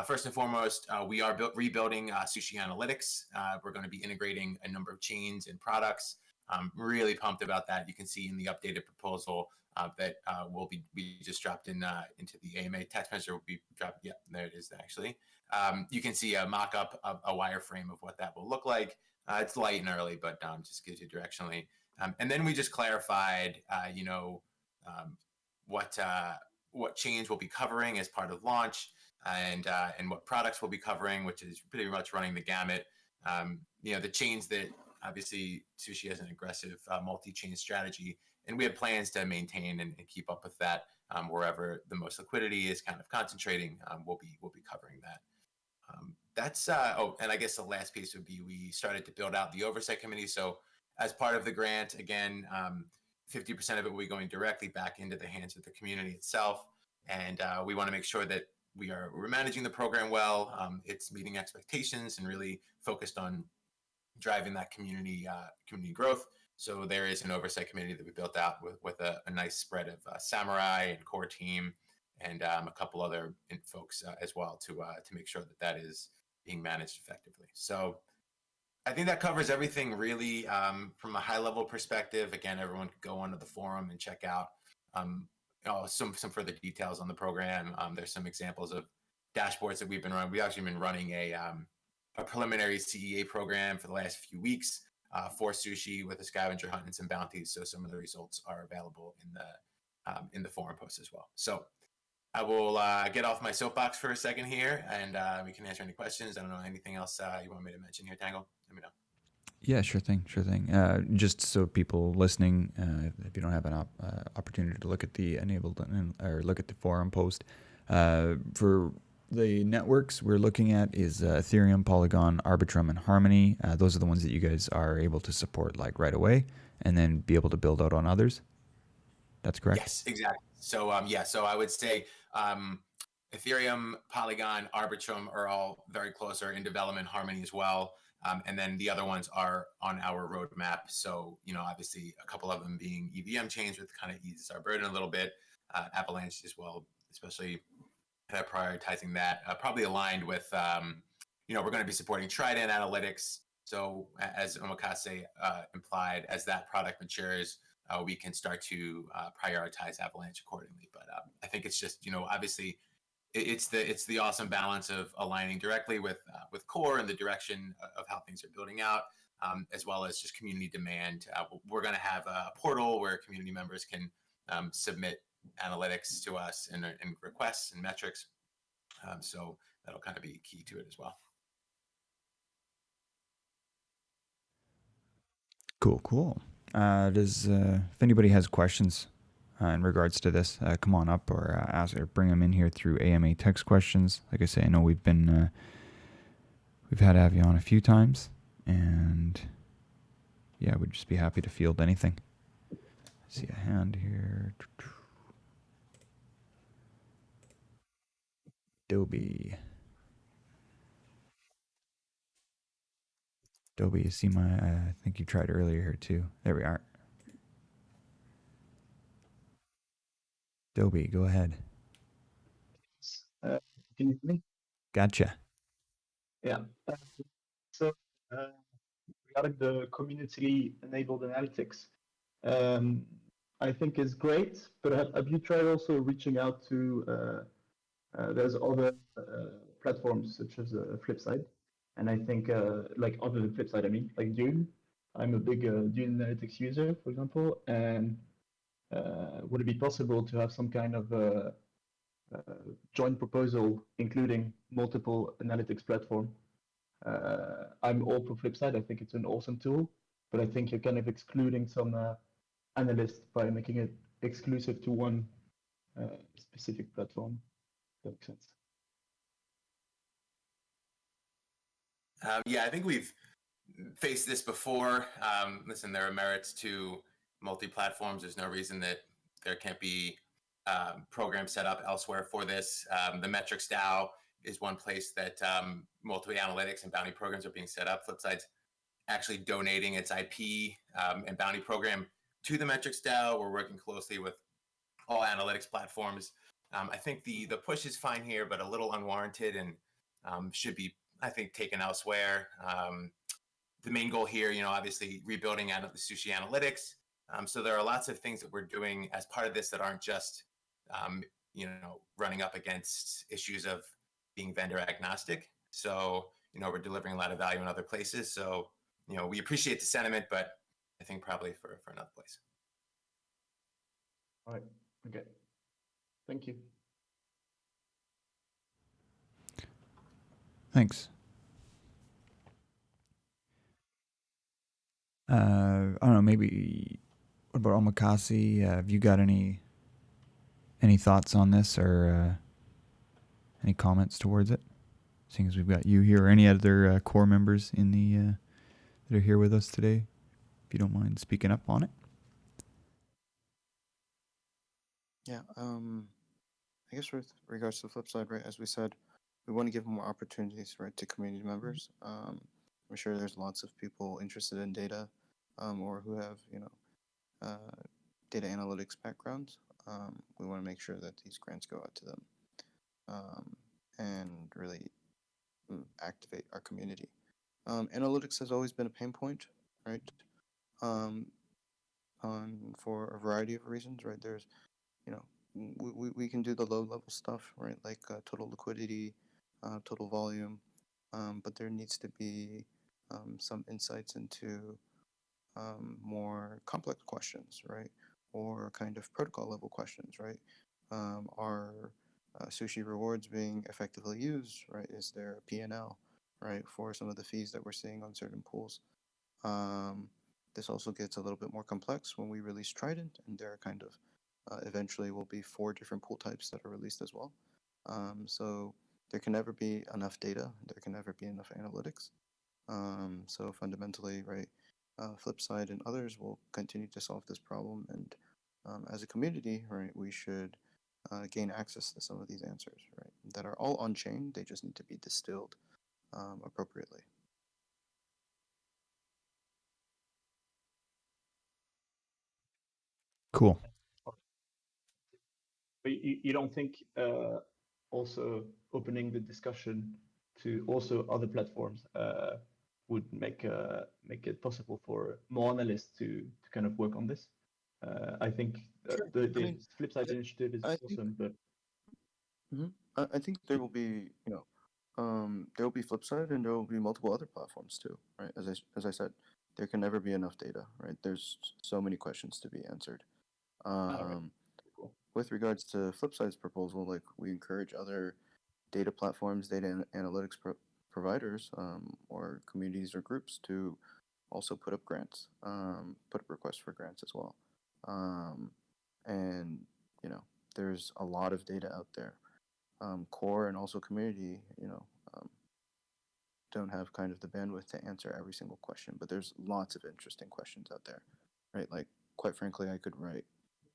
first and foremost, we are rebuilding Sushi Analytics. We're going to be integrating a number of chains and products. I'm really pumped about that. You can see in the updated proposal that we just dropped into the AMA text message. Will be dropped. Yeah, there it is. Actually, you can see a mock-up of a wireframe of what that will look like. It's light and early, but just gives you directionally. And then we just clarified, what chains we'll be covering as part of launch, and what products we'll be covering, which is pretty much running the gamut. The chains that obviously Sushi has an aggressive multi-chain strategy, and we have plans to maintain and keep up with that. Wherever the most liquidity is kind of concentrating, we'll be covering that. And I guess the last piece would be, we started to build out the Oversight Committee. So as part of the grant, again, 50% of it will be going directly back into the hands of the community itself. And we want to make sure that we're managing the program well. It's meeting expectations and really focused on driving that community growth. So there is an Oversight Committee that we built out with a nice spread of Samurai and core team, and a couple other folks as well to make sure that is being managed effectively. So I think that covers everything really from a high level perspective. Again, everyone could go onto the forum and check out some further details on the program. There's some examples of dashboards that we've been running. We've actually been running a preliminary CEA program for the last few weeks for Sushi with a scavenger hunt and some bounties. So some of the results are available in the forum post as well. So I will get off my soapbox for a second here, and we can answer any questions. I don't know anything else you want me to mention here, Tangle. Let me know. Yeah, sure thing, sure thing. Just so people listening, if you don't have an opportunity to look at the enabled or look at the forum post, for the networks we're looking at is Ethereum, Polygon, Arbitrum, and Harmony. Those are the ones that you guys are able to support like right away, and then be able to build out on others. That's correct. Yes, exactly. So so I would say Ethereum, Polygon, Arbitrum are all very close, are in development. Harmony as well. And then the other ones are on our roadmap. So, obviously a couple of them being EVM chains, which kind of eases our burden a little bit. Avalanche as well, especially prioritizing that. Probably aligned with, we're going to be supporting Trident Analytics. So as Omakase implied, as that product matures, we can start to prioritize Avalanche accordingly. But I think it's just, obviously it's the awesome balance of aligning directly with core and the direction of how things are building out, as well as just community demand. We're going to have a portal where community members can submit analytics to us and requests and metrics. So that'll kind of be key to it as well. Cool. If anybody has questions in regards to this, come on up or ask or bring them in here through AMA text questions. Like I say, I know we've had to have you on a few times, and yeah, we'd just be happy to field anything. I see a hand here. Dobie, you see I think you tried earlier here too. There we are. Dobie, go ahead. Can you hear me? Gotcha. Yeah. So regarding the community-enabled analytics, I think is great. But have you tried also reaching out to? There's other platforms such as Flipside, and I think like other than Flipside, I mean like Dune. I'm a big Dune analytics user, for example, and would it be possible to have some kind of joint proposal including multiple analytics platform? I'm all for Flipside. I think it's an awesome tool, but I think you're kind of excluding some analysts by making it exclusive to one specific platform. That makes sense. Yeah, I think we've faced this before. Listen, there are merits to multi-platforms. There's no reason that there can't be programs set up elsewhere for this. The metrics DAO is one place that multi-analytics and bounty programs are being set up. Flipside's actually donating its IP and bounty program to the metrics DAO. We're working closely with all analytics platforms. I think the push is fine here, but a little unwarranted and should be, I think, taken elsewhere. The main goal here, obviously rebuilding out of the Sushi analytics. So there are lots of things that we're doing as part of this that aren't just, running up against issues of being vendor agnostic. So, we're delivering a lot of value in other places. So, we appreciate the sentiment, but I think probably for another place. All right. Okay. Thank you. Thanks. I don't know, maybe what about Omakase? Have you got any thoughts on this or any comments towards it? Seeing as we've got you here, or any other core members in the that are here with us today, if you don't mind speaking up on it. Yeah, I guess with regards to the flip side, right, as we said, we want to give more opportunities, right, to community members. I'm sure there's lots of people interested in data, or who have, data analytics backgrounds. We want to make sure that these grants go out to them, and really activate our community. Analytics has always been a pain point, right? For a variety of reasons, right? There's, we can do the low level stuff, right? Like total liquidity, total volume, but there needs to be some insights into more complex questions, right? Or kind of protocol level questions, right? Are sushi rewards being effectively used, right? Is there a P&L, right, for some of the fees that we're seeing on certain pools? This also gets a little bit more complex when we release Trident, and there are kind of eventually will be 4 different pool types that are released as well. So there can never be enough data. There can never be enough analytics. So fundamentally, right, Flipside and others will continue to solve this problem. And as a community, right, we should gain access to some of these answers, right, that are all on chain. They just need to be distilled appropriately. Cool. But you don't think also opening the discussion to also other platforms would make it possible for more analysts to kind of work on this? I think Sure. the Flipside initiative is I think awesome, but I think there will be, there will be Flipside and there will be multiple other platforms too, right? As I said, there can never be enough data, right? There's so many questions to be answered. alright, cool. With regards to Flipside's proposal, like we encourage other data platforms, analytics providers, or communities or groups to also put up grants, put up requests for grants as well. And there's a lot of data out there. Core and also community, don't have kind of the bandwidth to answer every single question, but there's lots of interesting questions out there, right? Like, quite frankly, I could write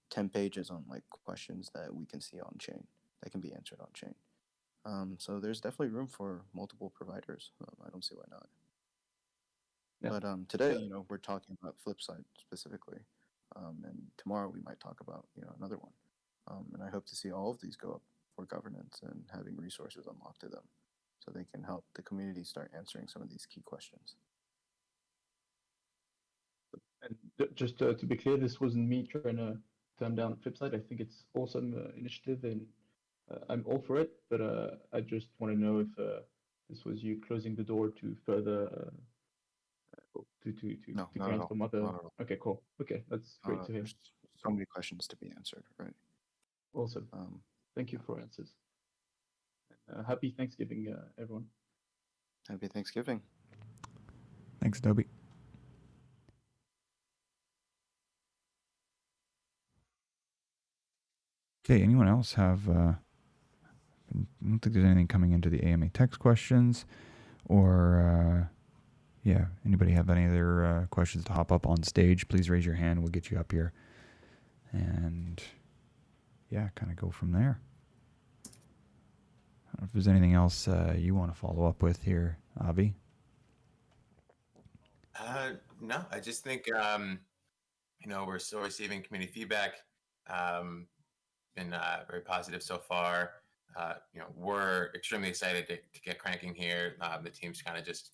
10 pages on like questions that we can see on chain that can be answered on chain. So there's definitely room for multiple providers. I don't see why not. Yeah. But today, we're talking about Flipside specifically, and tomorrow we might talk about another one. And I hope to see all of these go up for governance and having resources unlocked to them, so they can help the community start answering some of these key questions. And just to be clear, this wasn't me trying to turn down Flipside. I think it's awesome initiative, and I'm all for it. But I just want to know if this was you closing the door to further No, to not at grant all. from other. Not at all. Okay, cool. Okay, that's great to hear. There's so many questions to be answered, right? Awesome. Thank you for answers. And, happy Thanksgiving, everyone. Happy Thanksgiving. Thanks, Dobie. Okay, anyone else have, I don't think there's anything coming into the AMA text questions, or, yeah, anybody have any other questions to hop up on stage, please raise your hand, we'll get you up here, and, yeah, kind of go from there. I don't know if there's anything else you want to follow up with here, Avi? No, I just think, we're still receiving community feedback. Been very positive so far. We're extremely excited to get cranking here. The team's kind of just,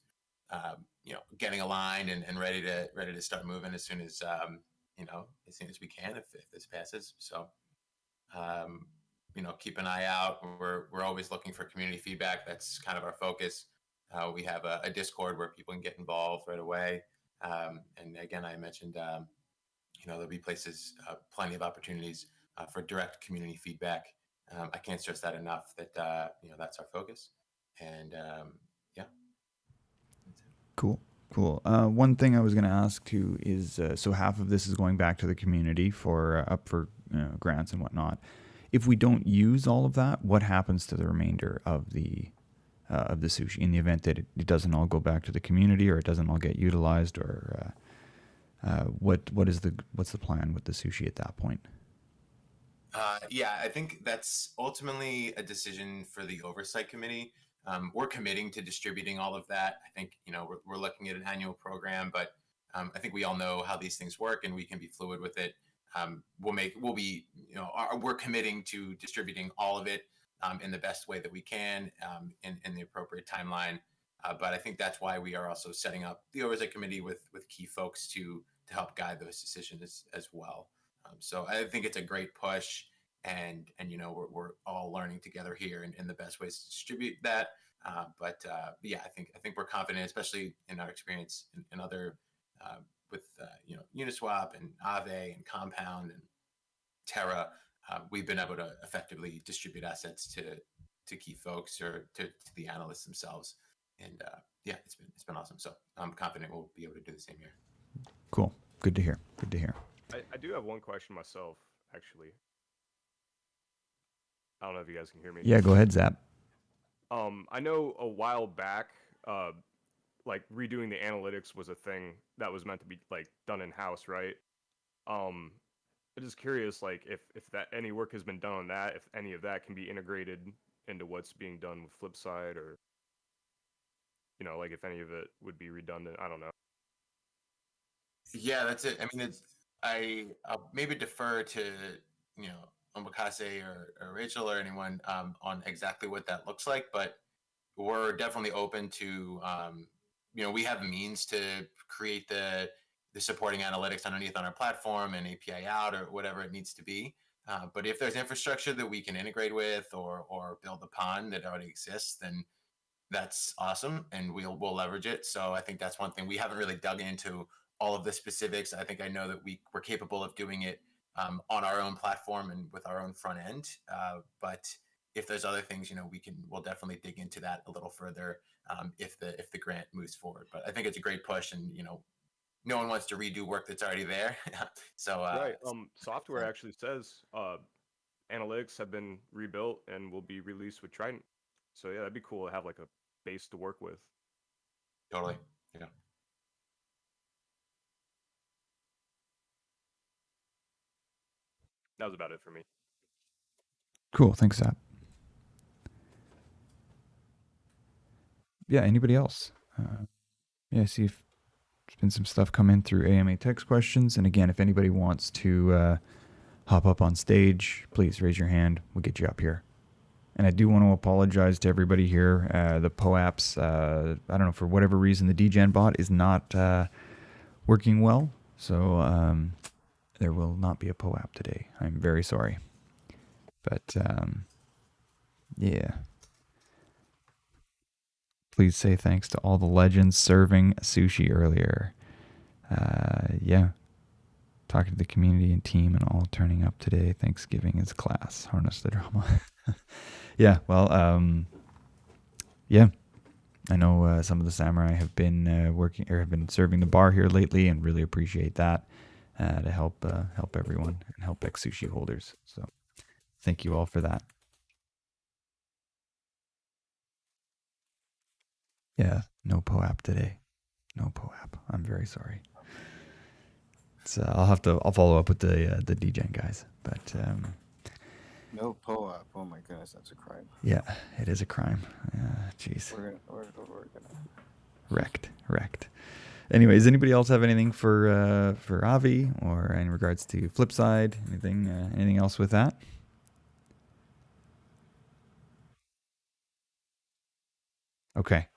getting aligned and ready to start moving as soon as, as soon as we can if this passes. So, keep an eye out. We're always looking for community feedback. That's kind of our focus. We have a Discord where people can get involved right away. And again, I mentioned, there'll be places, plenty of opportunities for direct community feedback. I can't stress that enough that, that's our focus. And yeah. Cool. One thing I was going to ask too is, so half of this is going back to the community for up for grants and whatnot. If we don't use all of that, what happens to the remainder of the sushi in the event that it doesn't all go back to the community, or it doesn't all get utilized, or what's the plan with the sushi at that point? Yeah, I think that's ultimately a decision for the Oversight Committee. We're committing to distributing all of that. I think, we're looking at an annual program, but I think we all know how these things work, and we can be fluid with it. We're committing to distributing all of it in the best way that we can, in the appropriate timeline. But I think that's why we are also setting up the Oversight Committee with key folks to help guide those decisions as well. So I think it's a great push, and we're all learning together here in the best ways to distribute that. But yeah, I think we're confident, especially in our experience in other with Uniswap and Aave and Compound and Terra. we've been able to effectively distribute assets to key folks or to the analysts themselves. And yeah, it's been awesome. So I'm confident we'll be able to do the same here. Cool. Good to hear. Good to hear. I do have one question myself, actually. I don't know if you guys can hear me. Yeah, go ahead, Zap. I know a while back, like redoing the analytics was a thing that was meant to be like done in house, right? I'm just curious, like if that any work has been done on that, if any of that can be integrated into what's being done with Flipside, or like if any of it would be redundant. I don't know. Yeah, that's it. I mean, I'll maybe defer to Omakase or Rachel or anyone on exactly what that looks like, but we're definitely open to we have means to create the supporting analytics underneath on our platform and API out or whatever it needs to be. But if there's infrastructure that we can integrate with or build upon that already exists, then that's awesome, and we'll leverage it. So I think that's one thing we haven't really dug into all of the specifics. I think I know that we're capable of doing it on our own platform and with our own front end. But if there's other things, we'll definitely dig into that a little further if the grant moves forward. But I think it's a great push, and no one wants to redo work that's already there. So right. Software actually says analytics have been rebuilt and will be released with Trident. So yeah, that'd be cool to have like a base to work with. Totally. Yeah. That was about it for me. Cool. Thanks, Zap. Yeah, anybody else? Yeah, see if there's been some stuff come in through AMA text questions. And again, if anybody wants to hop up on stage, please raise your hand. We'll get you up here. And I do want to apologize to everybody here. The POAPs, I don't know, for whatever reason, the DGen bot is not working well. So there will not be a POAP today. I'm very sorry. But yeah. Please say thanks to all the legends serving sushi earlier. Yeah. Talking to the community and team and all turning up today. Thanksgiving is class. Harness the drama. Yeah, well, yeah. I know some of the samurai have been working or have been serving the bar here lately, and really appreciate that to help everyone and help ex sushi holders. So thank you all for that. Yeah, no POAP today. No POAP. I'm very sorry. So I'll follow up with the DGen guys, but No POAP. Oh my goodness, that's a crime. yeah, it is a crime. Jeez. We're gonna Wrecked. Anyways, anybody else have anything for Avi or in regards to Flipside? Anything else with that? Okay.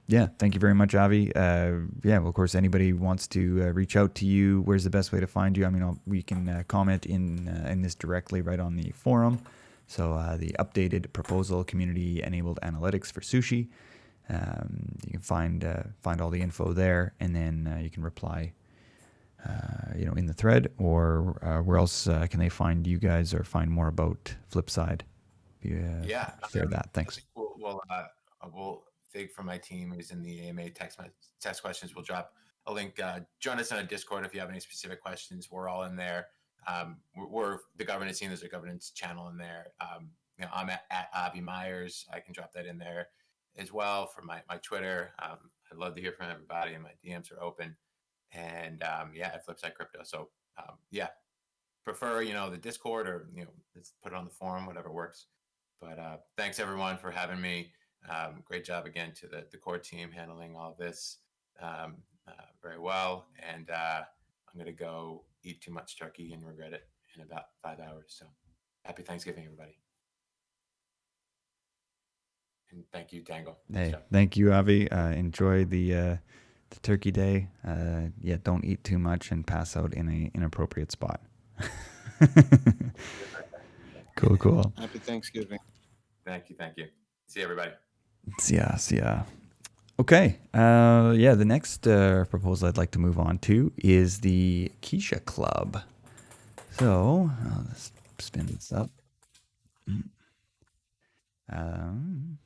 Yeah, thank you very much, Avi. Yeah, well, of course, anybody wants to reach out to you, where's the best way to find you? I mean, we can comment in this directly right on the forum. So the updated proposal, community-enabled analytics for sushi. You can find all the info there, and then you can reply, in the thread, or where else can they find you guys or find more about Flipside? Yeah, share that. Thanks. We'll Fig from my team who's in the AMA text questions. We'll drop a link. Join us on a Discord if you have any specific questions. We're all in there. We're the governance team. There's a governance channel in there. I'm at Avi Myers. I can drop that in there as well for my Twitter. I'd love to hear from everybody, and my DMs are open. And yeah, at Flipside Crypto. So yeah, prefer the Discord or let's put it on the forum, whatever works. But thanks everyone for having me. Great job again to the core team handling all of this very well. And I'm going to go eat too much turkey and regret it in about 5 hours. So happy Thanksgiving, everybody. And thank you, Tango. Hey, thank you, Avi. Enjoy the turkey day. Yeah, don't eat too much and pass out in an inappropriate spot. Cool. Happy Thanksgiving. Thank you. See everybody. See ya. Okay. Yeah, the next proposal I'd like to move on to is the Keisha Club. So I'll just spin this up. Um,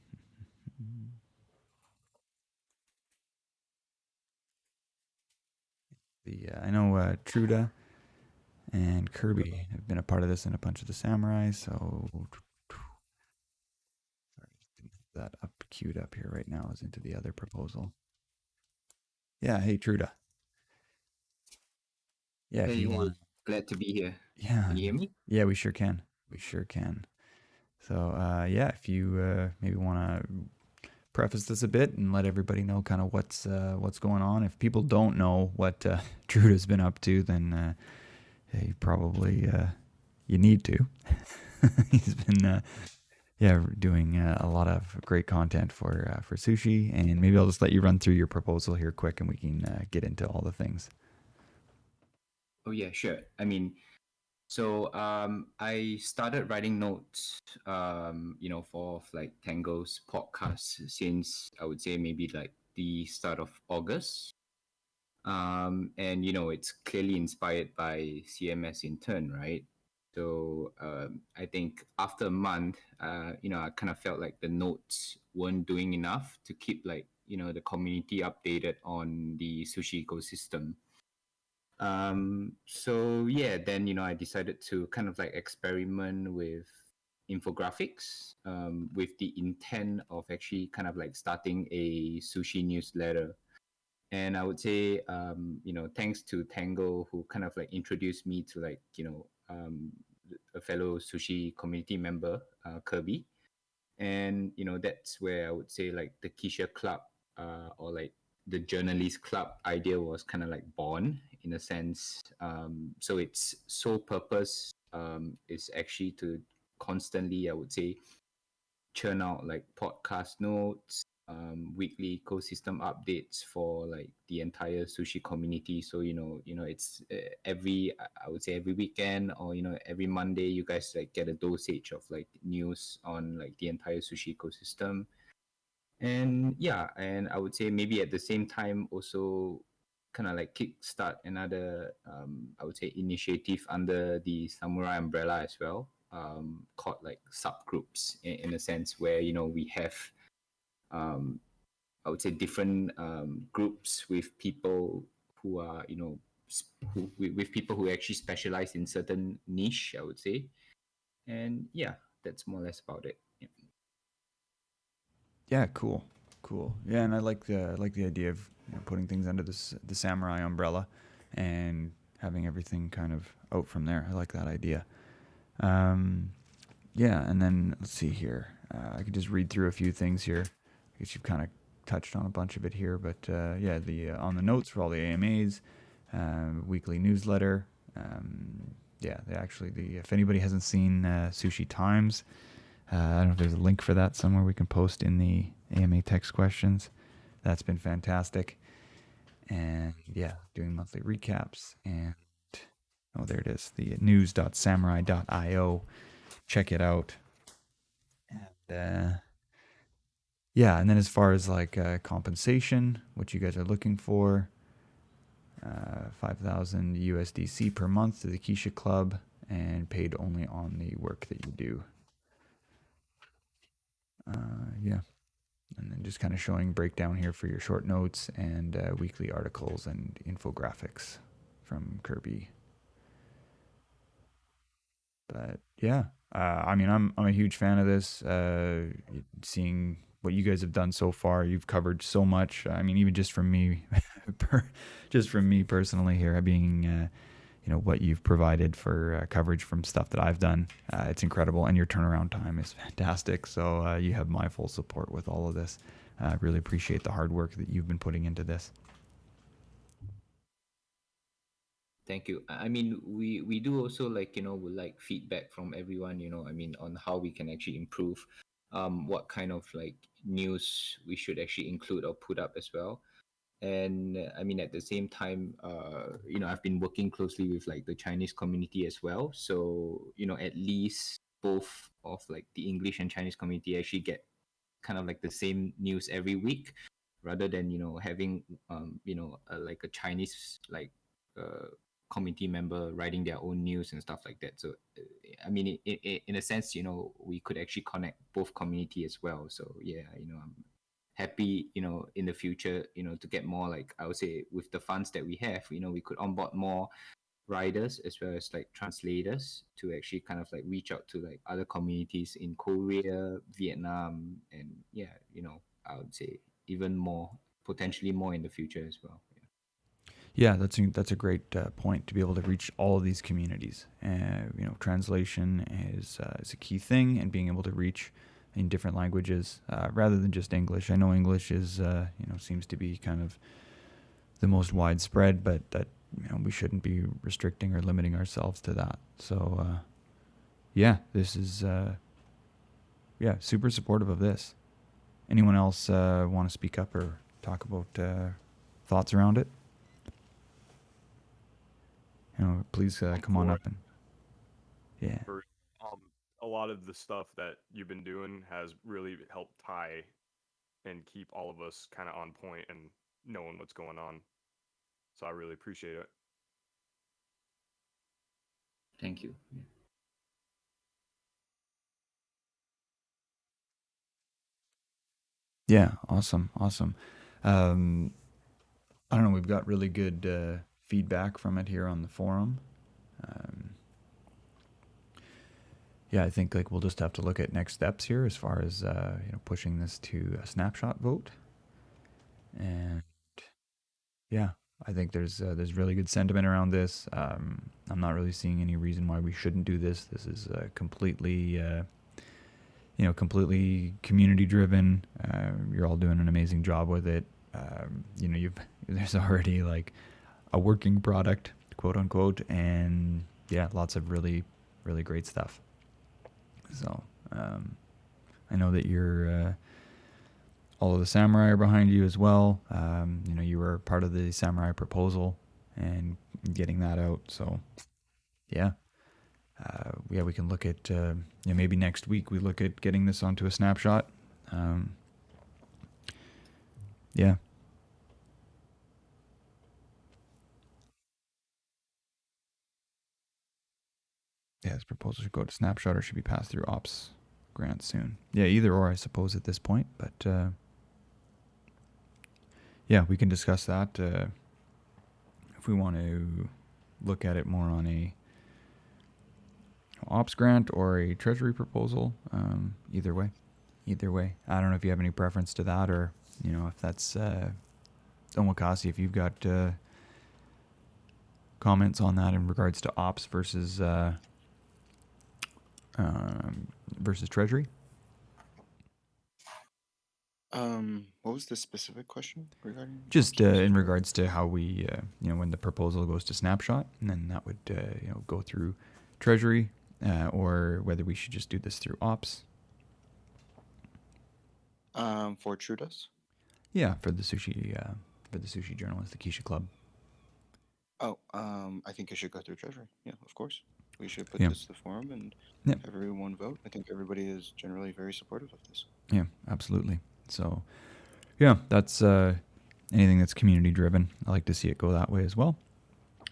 I know Truda and Kirby have been a part of this and a bunch of the samurai, so that up queued up here right now is into the other proposal. Yeah, hey Truda. Yeah, if Hey, you hey, want. glad to be here. Yeah. Can you hear me? Yeah, we sure can. We sure can. So yeah, if you maybe want to preface this a bit and let everybody know kind of what's going on. If people don't know what Truda's been up to, then you probably you need to. He's been doing a lot of great content for sushi, and maybe I'll just let you run through your proposal here quick, and we can get into all the things. Oh yeah, sure. I started writing notes, for like Tango's podcast since I would say maybe like the start of August. And it's clearly inspired by CMS in turn, right? So I think after a month, I kind of felt like the notes weren't doing enough to keep like the community updated on the sushi ecosystem. So yeah, then I decided to kind of like experiment with infographics, with the intent of actually kind of like starting a sushi newsletter. And I would say, thanks to Tango, who kind of like introduced me to like a fellow sushi community member, Kirby. And that's where I would say like the Kisha Club, or like the journalist club idea was kind of like born in a sense. So its sole purpose is actually to constantly, I would say, churn out like podcast notes, weekly ecosystem updates for like the entire sushi community. So it's every, I would say, every weekend, or every Monday, you guys like get a dosage of like news on like the entire sushi ecosystem. And yeah, and I would say maybe at the same time also kind of like kickstart another, I would say, initiative under the samurai umbrella as well, called like subgroups, in a sense where we have, um, I would say, different groups with people who are with people who actually specialize in certain niche, I would say. And yeah, that's more or less about it. Yeah. Yeah, cool. Yeah, and I like the idea of putting things under the samurai umbrella and having everything kind of out from there. I like that idea. Yeah, and then let's see here. I could just read through a few things here. I guess you've kind of touched on a bunch of it here, but yeah, the on the notes for all the AMAs, weekly newsletter. Yeah, if anybody hasn't seen Sushi Times, I don't know if there's a link for that somewhere we can post in the AMA text questions. That's been fantastic. And yeah, doing monthly recaps. And oh, there it is, the news.samurai.io. Check it out. And yeah, and then as far as like compensation, what you guys are looking for, 5,000 USDC per month to the Keisha Club, and paid only on the work that you do. Yeah, and then just kind of showing breakdown here for your short notes and weekly articles and infographics from Kirby. But yeah, I mean, I'm a huge fan of this. Seeing what you guys have done so far, you've covered so much. I mean, even just from me, just from me personally here, being what you've provided for coverage from stuff that I've done, it's incredible, and your turnaround time is fantastic. So you have my full support with all of this. I really appreciate the hard work that you've been putting into this. Thank you. I mean, we do also like would like feedback from everyone. I mean, on how we can actually improve, what kind of like news we should actually include or put up as well. And I mean, at the same time, I've been working closely with like the Chinese community as well. So at least both of like the English and Chinese community actually get kind of like the same news every week, rather than having like a Chinese like committee member writing their own news and stuff like that. So, I mean, in a sense, we could actually connect both community as well. So yeah, I'm happy, in the future, to get more, like I would say, with the funds that we have, we could onboard more writers as well as like translators to actually kind of like reach out to like other communities in Korea, Vietnam, and yeah, I would say even more, potentially more in the future as well. Yeah, that's a great point, to be able to reach all of these communities. Translation is a key thing, and being able to reach in different languages rather than just English. I know English is seems to be kind of the most widespread, but that we shouldn't be restricting or limiting ourselves to that. So this is super supportive of this. Anyone else want to speak up or talk about thoughts around it? Please come on up and For, a lot of the stuff that you've been doing has really helped tie and keep all of us kind of on point and knowing what's going on. So I really appreciate it. Thank you. Yeah, awesome. I don't know, we've got really good feedback from it here on the forum. I think like we'll just have to look at next steps here as far as pushing this to a snapshot vote. And I think there's really good sentiment around this. I'm not really seeing any reason why we shouldn't do this. This is completely community driven. You're all doing an amazing job with it. There's already like a working product, quote unquote, and lots of really, really great stuff. So I know that you're all of the samurai are behind you as well. You were part of the samurai proposal and getting that out. So we can look at maybe next week we look at getting this onto a snapshot. This proposal should go to snapshot or should be passed through ops grant soon. Either or, I suppose, at this point. But we can discuss that if we want to look at it more on a ops grant or a treasury proposal. Either way. I don't know if you have any preference to that, or if that's Omakase, if you've got comments on that in regards to ops versus treasury. What was the specific question regarding? Just in regards to how we, when the proposal goes to snapshot, and then that would, go through treasury, or whether we should just do this through ops. For Trudas? Yeah, for the sushi journalist, the Keisha Club. Oh, I think it should go through treasury. Yeah, of course. We should put this to the forum and have everyone vote. I think everybody is generally very supportive of this. Yeah, absolutely. So, that's anything that's community driven. I like to see it go that way as well.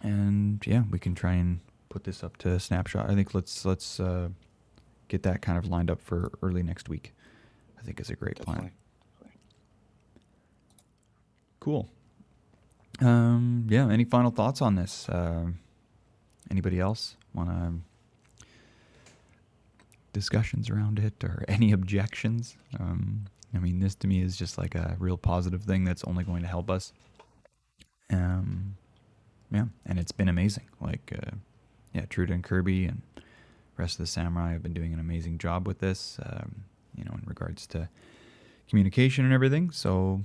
And we can try and put this up to snapshot. I think let's get that kind of lined up for early next week. I think is a great plan. Cool. Any final thoughts on this? Anybody else want to discussions around it or any objections? This to me is just like a real positive thing that's only going to help us. And it's been amazing. Like, Truda and Kirby and the rest of the samurai have been doing an amazing job with this, in regards to communication and everything. So,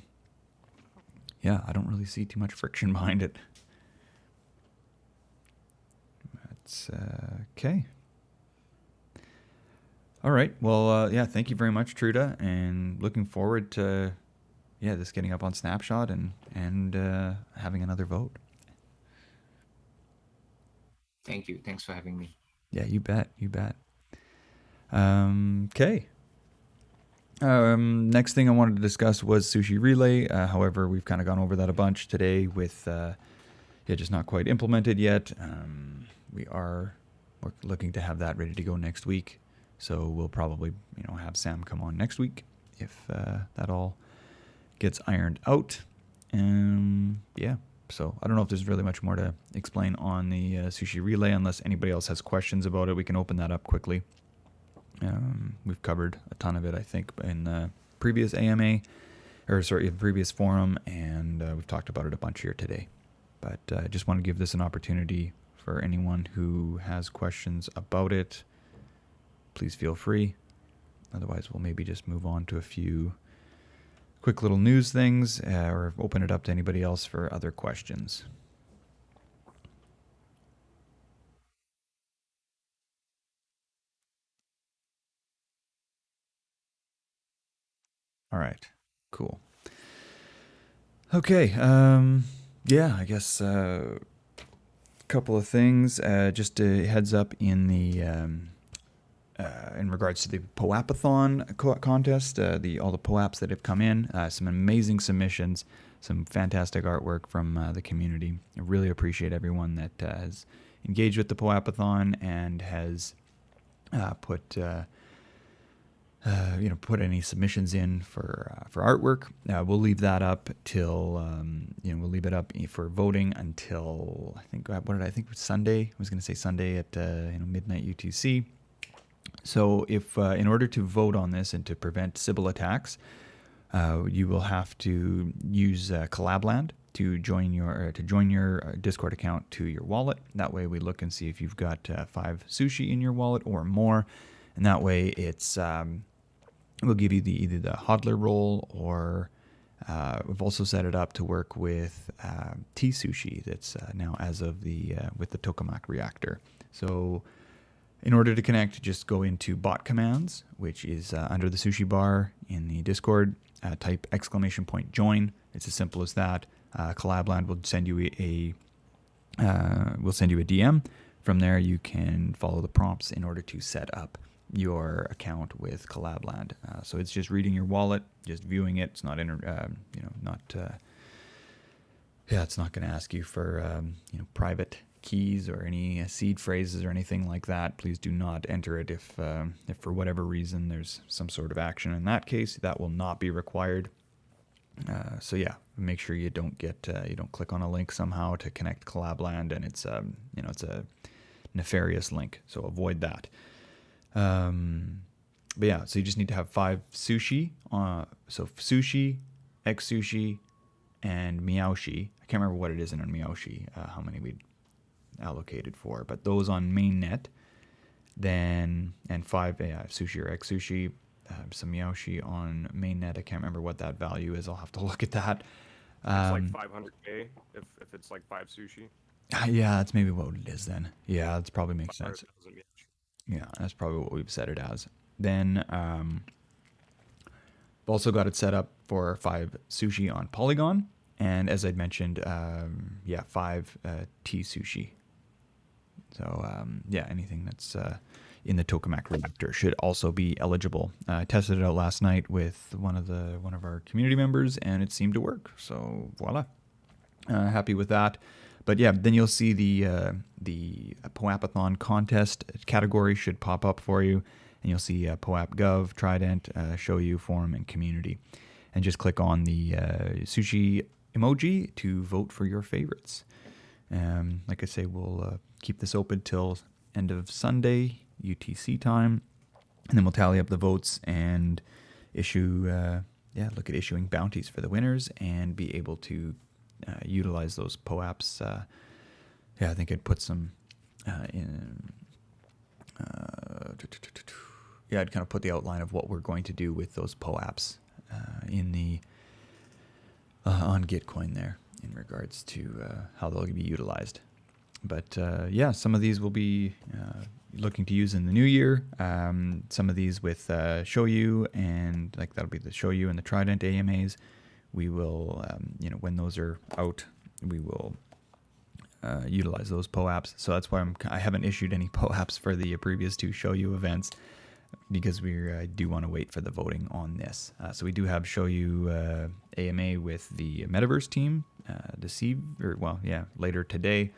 I don't really see too much friction behind it. That's okay. All right. Well, thank you very much, Truda, and looking forward to this getting up on Snapshot and having another vote. Thank you. Thanks for having me. Yeah, you bet. Okay. Next thing I wanted to discuss was Sushi Relay. However, we've kind of gone over that a bunch today with just not quite implemented yet. We're looking to have that ready to go next week. So we'll probably, have Sam come on next week if that all gets ironed out. So I don't know if there's really much more to explain on the Sushi Relay unless anybody else has questions about it. We can open that up quickly. We've covered a ton of it, I think, in the previous previous forum, and we've talked about it a bunch here today. But I just want to give this an opportunity for anyone who has questions about it. Please feel free. Otherwise, we'll maybe just move on to a few quick little news things or open it up to anybody else for other questions. All right, cool. Okay, I guess a couple of things. Just a heads up in the in regards to the POAP-a-thon contest, all the POAPs that have come in, some amazing submissions, some fantastic artwork from the community. I really appreciate everyone that has engaged with the POAP-a-thon and has put any submissions in for artwork. We'll leave that up till we'll leave it up for voting until I think Sunday. I was going to say Sunday at midnight UTC. So if in order to vote on this and to prevent Sybil attacks, you will have to use Collabland to join your Discord account to your wallet. That way we look and see if you've got 5 sushi in your wallet or more, and that way it's we'll give you either the hodler roll or we've also set it up to work with T Sushi. That's now as of with the tokamak reactor. So in order to connect, just go into bot commands, which is under the sushi bar in the Discord. Type !join. It's as simple as that. Collabland will send you a DM. From there, you can follow the prompts in order to set up your account with Collabland. So it's just reading your wallet, just viewing it. It's not it's not going to ask you for private keys or any seed phrases or anything like that. Please do not enter it if for whatever reason there's some sort of action. In that case, that will not be required. Make sure you don't click on a link somehow to connect Collabland and it's it's a nefarious link. So avoid that. So you just need to have 5 sushi. So sushi, sushi, and Miaoshi. I can't remember what it is in Miaoshi, how many we allocated for, but those on mainnet, then, and 5 sushi or sushi, some Miaoshi on mainnet. I can't remember what that value is. I'll have to look at that. It's like 500K if it's like 5 sushi. Yeah, that's maybe what it is then. Yeah, that's probably makes sense. Yeah, that's probably what we've set it as. Then we've also got it set up for 5 sushi on Polygon, and as I'd mentioned, 5 T sushi. So anything that's in the tokamak reactor should also be eligible. I tested it out last night with one of our community members, and it seemed to work. So voila, happy with that. But yeah, then you'll see the POAP-a-thon contest category should pop up for you, and you'll see POAP Gov, Trident, Show You, Forum, and Community, and just click on the sushi emoji to vote for your favorites. Like I say, we'll keep this open till end of Sunday UTC time, and then we'll tally up the votes and issue look at issuing bounties for the winners and be able to utilize those POAPs. I think I'd put some in. I'd kind of put the outline of what we're going to do with those POAPs in the on Gitcoin there in regards to how they'll be utilized. But some of these will be looking to use in the new year. Some of these with Show You, and that'll be the Show You and the Trident AMAs. We will, when those are out, we will utilize those POAPs. So that's why I haven't issued any POAPs for the previous 2 Show You events, because I do want to wait for the voting on this. So we do have Show You AMA with the Metaverse team later today.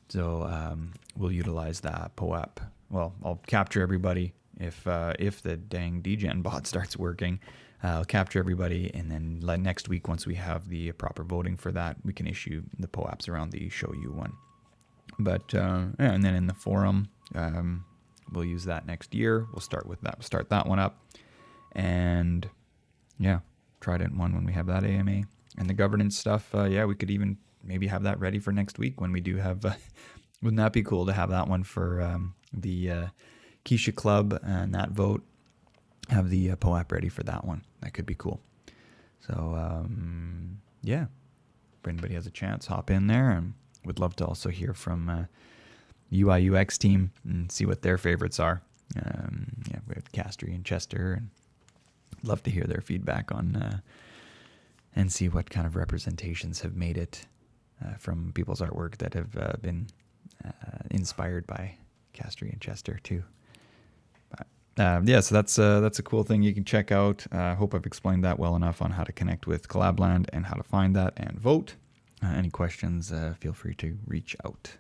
So we'll utilize that POAP. Well, I'll capture everybody if the dang degen bot starts working. I'll capture everybody, and then next week, once we have the proper voting for that, we can issue the POAPs around the show you one. But and then in the forum, we'll use that next year. We'll start with that. We'll start that one up, and yeah, Trident one when we have that AMA and the governance stuff. We could even maybe have that ready for next week when we do have. Wouldn't that be cool to have that one for the Keisha Club and that vote? Have the POAP ready for that one. That could be cool. So if anybody has a chance, hop in there, and would love to also hear from UI UX team and see what their favorites are. We have Castry and Chester, and love to hear their feedback on and see what kind of representations have made it from people's artwork that have been inspired by Castry and Chester too. So that's a cool thing you can check out. I hope I've explained that well enough on how to connect with Collabland and how to find that and vote. Any questions, feel free to reach out.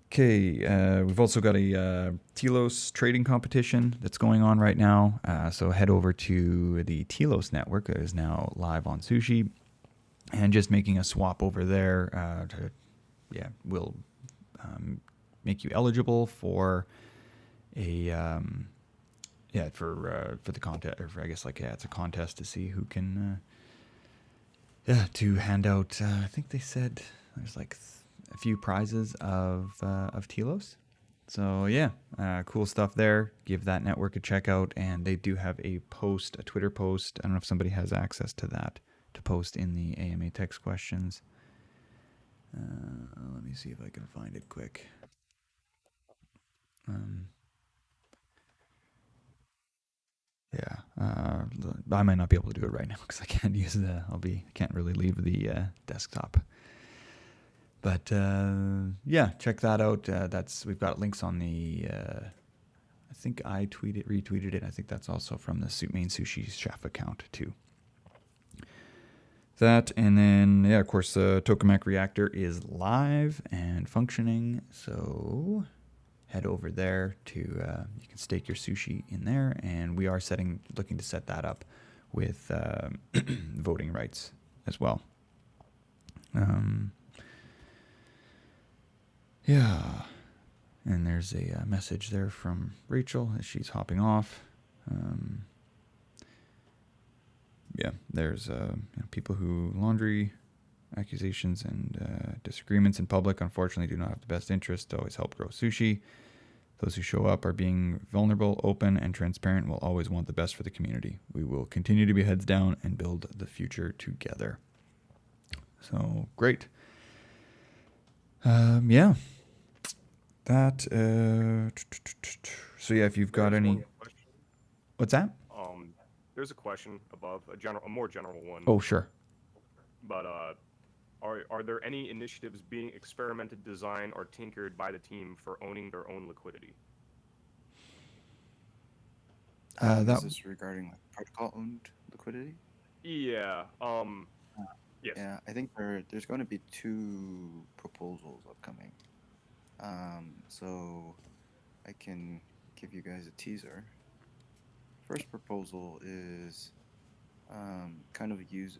Okay, we've also got a Telos trading competition that's going on right now. So head over to the Telos network that is now live on Sushi, and just making a swap over there will make you eligible for for the contest, or I guess it's a contest to see who can to hand out. I think they said there's like a few prizes of Telos. So cool stuff there. Give that network a check out, and they do have a Twitter post. I don't know if somebody has access to that to post in the AMA text questions. Let me see if I can find it quick. I might not be able to do it right now because I can't use can't really leave the desktop. But check that out. We've got links on the. I think I retweeted it. I think that's also from the main Sushi Chef account too. That, and then of course the Tokamak reactor is live and functioning. So head over there to you can stake your sushi in there, and we are looking to set that up with voting rights as well. And there's a message there from Rachel as she's hopping off. There's people who laundry accusations and disagreements in public unfortunately do not have the best interest to always help grow sushi. Those who show up are being vulnerable, open, and transparent will always want the best for the community. We will continue to be heads down and build the future together. So great. That. If you've got any. What's that? There's a question above, a more general one. Oh, sure. But are there any initiatives being experimented, designed, or tinkered by the team for owning their own liquidity? Is this regarding protocol-owned liquidity? Yeah. Yes. Yeah, I think there's going to be 2 proposals upcoming. So I can give you guys a teaser. First proposal is kind of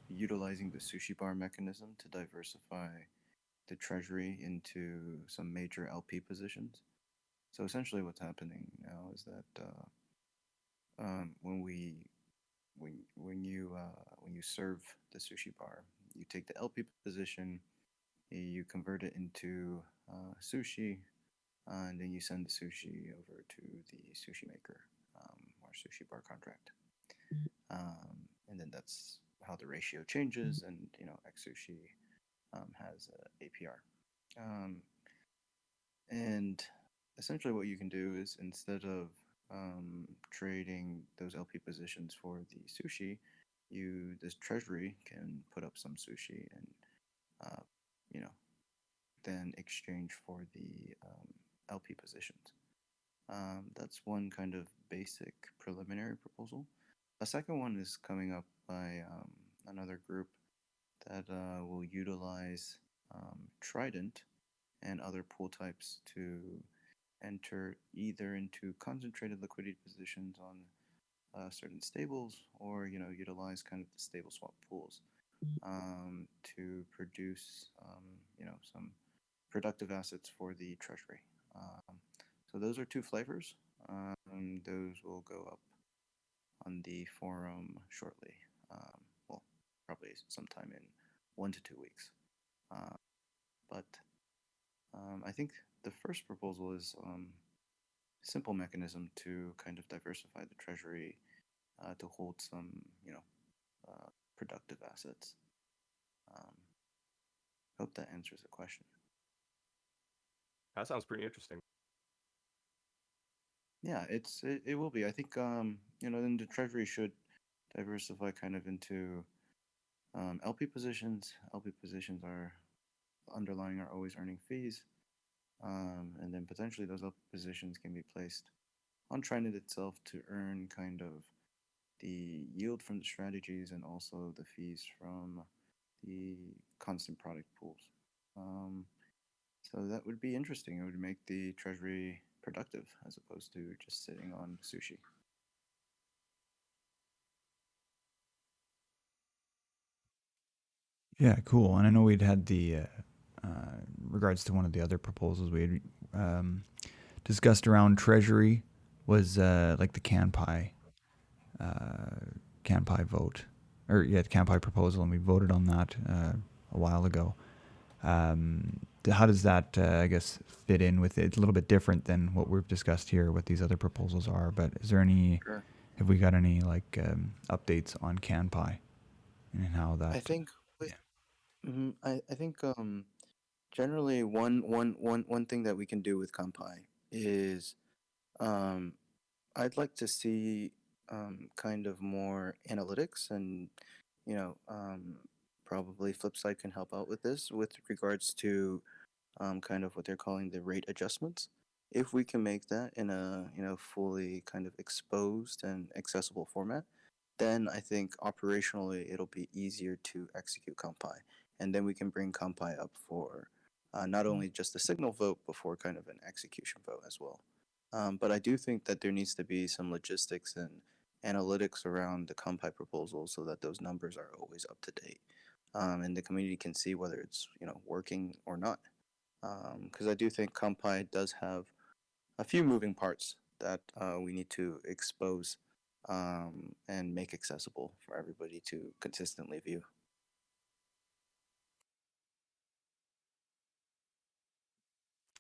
utilizing the sushi bar mechanism to diversify the treasury into some major LP positions. So essentially what's happening now is that when you serve the sushi bar, you take the LP position, you convert it into sushi, and then you send the sushi over to the sushi maker or sushi bar contract. And then that's how the ratio changes, and X Sushi has APR. And essentially what you can do is, instead of trading those LP positions for the sushi, this treasury can put up some sushi and then exchange for the LP positions. That's one kind of basic preliminary proposal. A second one is coming up by another group that will utilize Trident and other pool types to enter either into concentrated liquidity positions on certain stables, or utilize kind of the stable swap pools to produce some productive assets for the treasury. So those are two flavors. Those will go up on the forum shortly. Well, probably sometime in 1 to 2 weeks. But I think the first proposal is simple mechanism to kind of diversify the treasury to hold some, productive assets. Hope that answers the question. That sounds pretty interesting. Yeah, it will be. I think then the treasury should diversify kind of into LP positions. LP positions are underlying are always earning fees, and then potentially those LP positions can be placed on Trident itself to earn kind of the yield from the strategies and also the fees from the constant product pools. So that would be interesting. It would make the treasury productive as opposed to just sitting on sushi. Yeah, cool. And I know we'd had the regards to one of the other proposals we had discussed around treasury was like the CanPi vote, or the CanPi proposal, and we voted on that a while ago. How does that, I guess, fit in with it? It's a little bit different than what we've discussed here, what these other proposals are, but is there any, Sure. have we got any updates on CanPi and how that? I think I think generally one thing that we can do with CanPi is I'd like to see kind of more analytics, and probably Flipside can help out with this with regards to kind of what they're calling the rate adjustments. If we can make that in a fully kind of exposed and accessible format, then I think operationally it'll be easier to execute ComPi, and then we can bring ComPi up for not only just a signal vote, but for kind of an execution vote as well. But I do think that there needs to be some logistics and analytics around the ComPi proposal so that those numbers are always up to date, and the community can see whether it's working or not. Because I do think ComPi does have a few moving parts that we need to expose and make accessible for everybody to consistently view.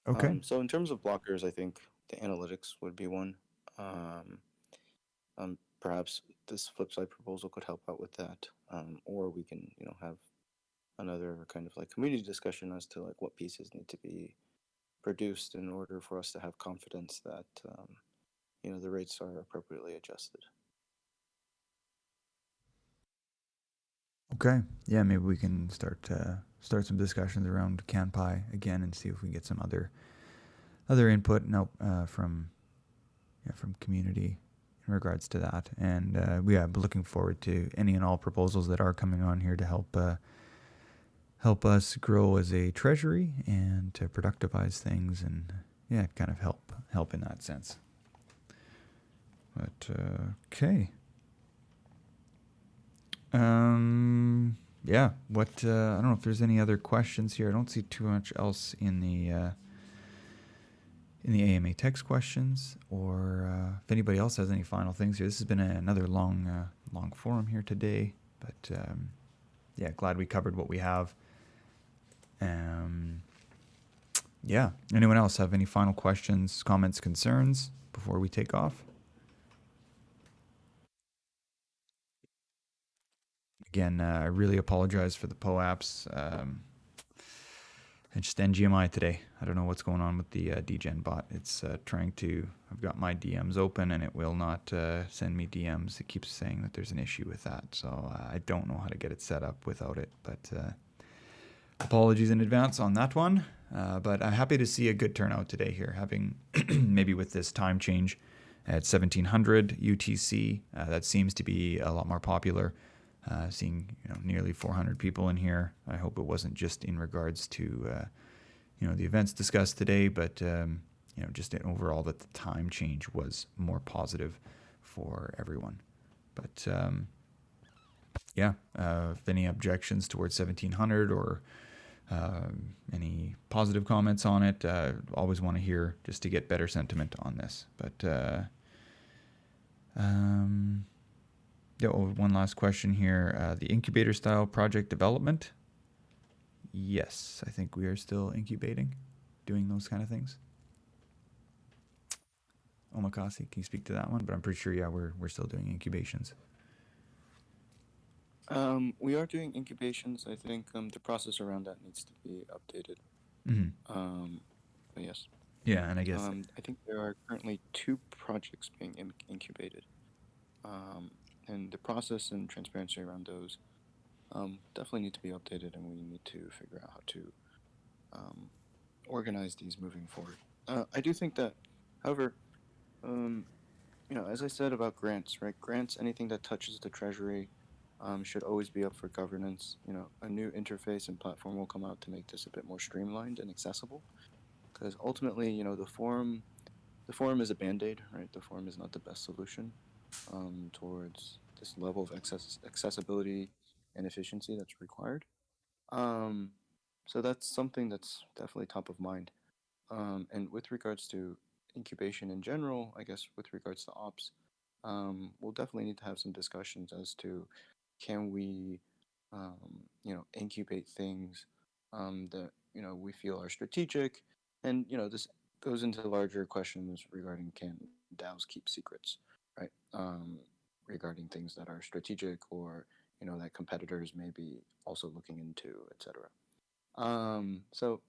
Okay. So in terms of blockers, I think the analytics would be one. Perhaps this Flipside proposal could help out with that, or we can have another kind of like community discussion as to like what pieces need to be produced in order for us to have confidence that the rates are appropriately adjusted. Okay. Yeah, maybe we can start some discussions around CanPi again and see if we can get some other input from community in regards to that. And I'm looking forward to any and all proposals that are coming on here to help us grow as a treasury and to productivize things, and kind of help in that sense. But okay. I don't know if there's any other questions here. I don't see too much else in the AMA text questions, or if anybody else has any final things here. This has been another long forum here today, but glad we covered what we have. Anyone else have any final questions, comments, concerns before we take off? Again, I really apologize for the POAPs. It's just NGMI today. I don't know what's going on with the DGen bot. It's I've got my DMs open and it will not send me DMs. It keeps saying that there's an issue with that. So I don't know how to get it set up without it. But apologies in advance on that one. But I'm happy to see a good turnout today here, having maybe with this time change at 1700 UTC. That seems to be a lot more popular. seeing nearly 400 people in here. I hope it wasn't just in regards to the events discussed today, but just overall that the time change was more positive for everyone. But if any objections towards 1700 or any positive comments on it, always want to hear just to get better sentiment on this. But one last question here. The incubator style project development. Yes, I think we are still incubating, doing those kind of things. Omakase, can you speak to that one? But I'm pretty sure, we're still doing incubations. We are doing incubations. I think the process around that needs to be updated. Mm-hmm. But yes. Yeah, and I guess I think there are currently 2 projects being incubated, and the process and transparency around those definitely need to be updated, and we need to figure out how to organize these moving forward. I do think that, however, as I said about grants, right? Grants, anything that touches the treasury, should always be up for governance. A new interface and platform will come out to make this a bit more streamlined and accessible. Because ultimately, the forum is a band-aid, right? The forum is not the best solution towards this level of accessibility and efficiency that's required. So that's something that's definitely top of mind. And with regards to incubation in general, I guess with regards to ops, we'll definitely need to have some discussions as to can we, incubate things that we feel are strategic, and this goes into larger questions regarding can DAOs keep secrets, right? Regarding things that are strategic or that competitors may be also looking into, etc. So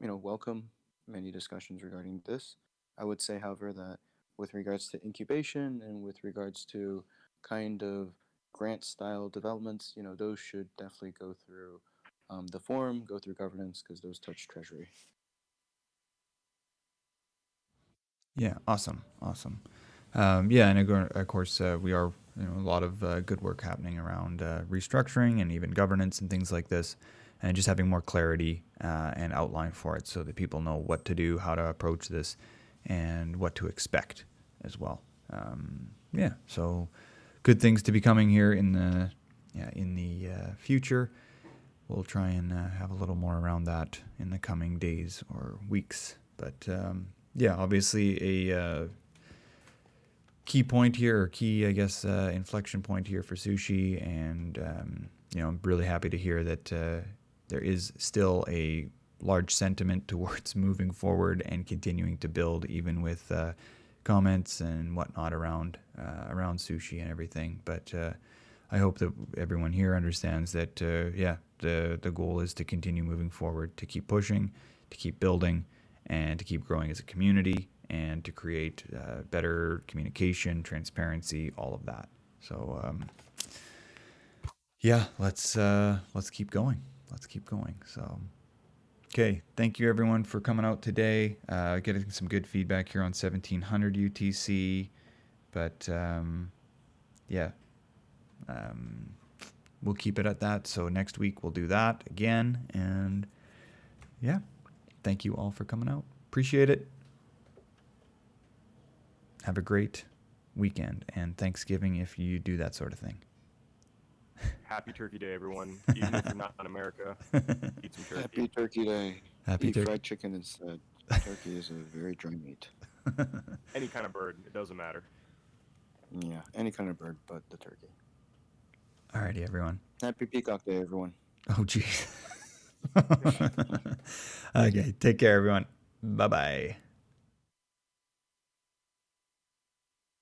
welcome many discussions regarding this. I would say, however, that with regards to incubation and with regards to kind of grant style developments, those should definitely go through the forum, go through governance, because those touch treasury. Yeah, awesome. And of course, we are a lot of good work happening around restructuring and even governance and things like this, and just having more clarity and outline for it so that people know what to do, how to approach this, and what to expect as well. So good things to be coming here in the future. We'll try and have a little more around that in the coming days or weeks. But obviously a key point here, or key, I guess, inflection point here for Sushi, and I'm really happy to hear that there is still a large sentiment towards moving forward and continuing to build, even with comments and whatnot around Sushi and everything. But I hope that everyone here understands that the goal is to continue moving forward, to keep pushing, to keep building, and to keep growing as a community, and to create better communication, transparency, all of that. So let's keep going. So okay, thank you everyone for coming out today. Getting some good feedback here on 1700 UTC, but we'll keep it at that. So next week we'll do that again, and thank you all for coming out. Appreciate it. Have a great weekend and Thanksgiving if you do that sort of thing. Happy Turkey Day, everyone. Even if you're not in America, eat some turkey. Happy Turkey Day. Happy Eat turkey. fried chicken instead. Turkey is a very dry meat. Any kind of bird, it doesn't matter. Yeah, any kind of bird but the turkey. Alrighty, everyone. Happy Peacock Day, everyone. Oh, geez. Okay, take care, everyone. Bye-bye.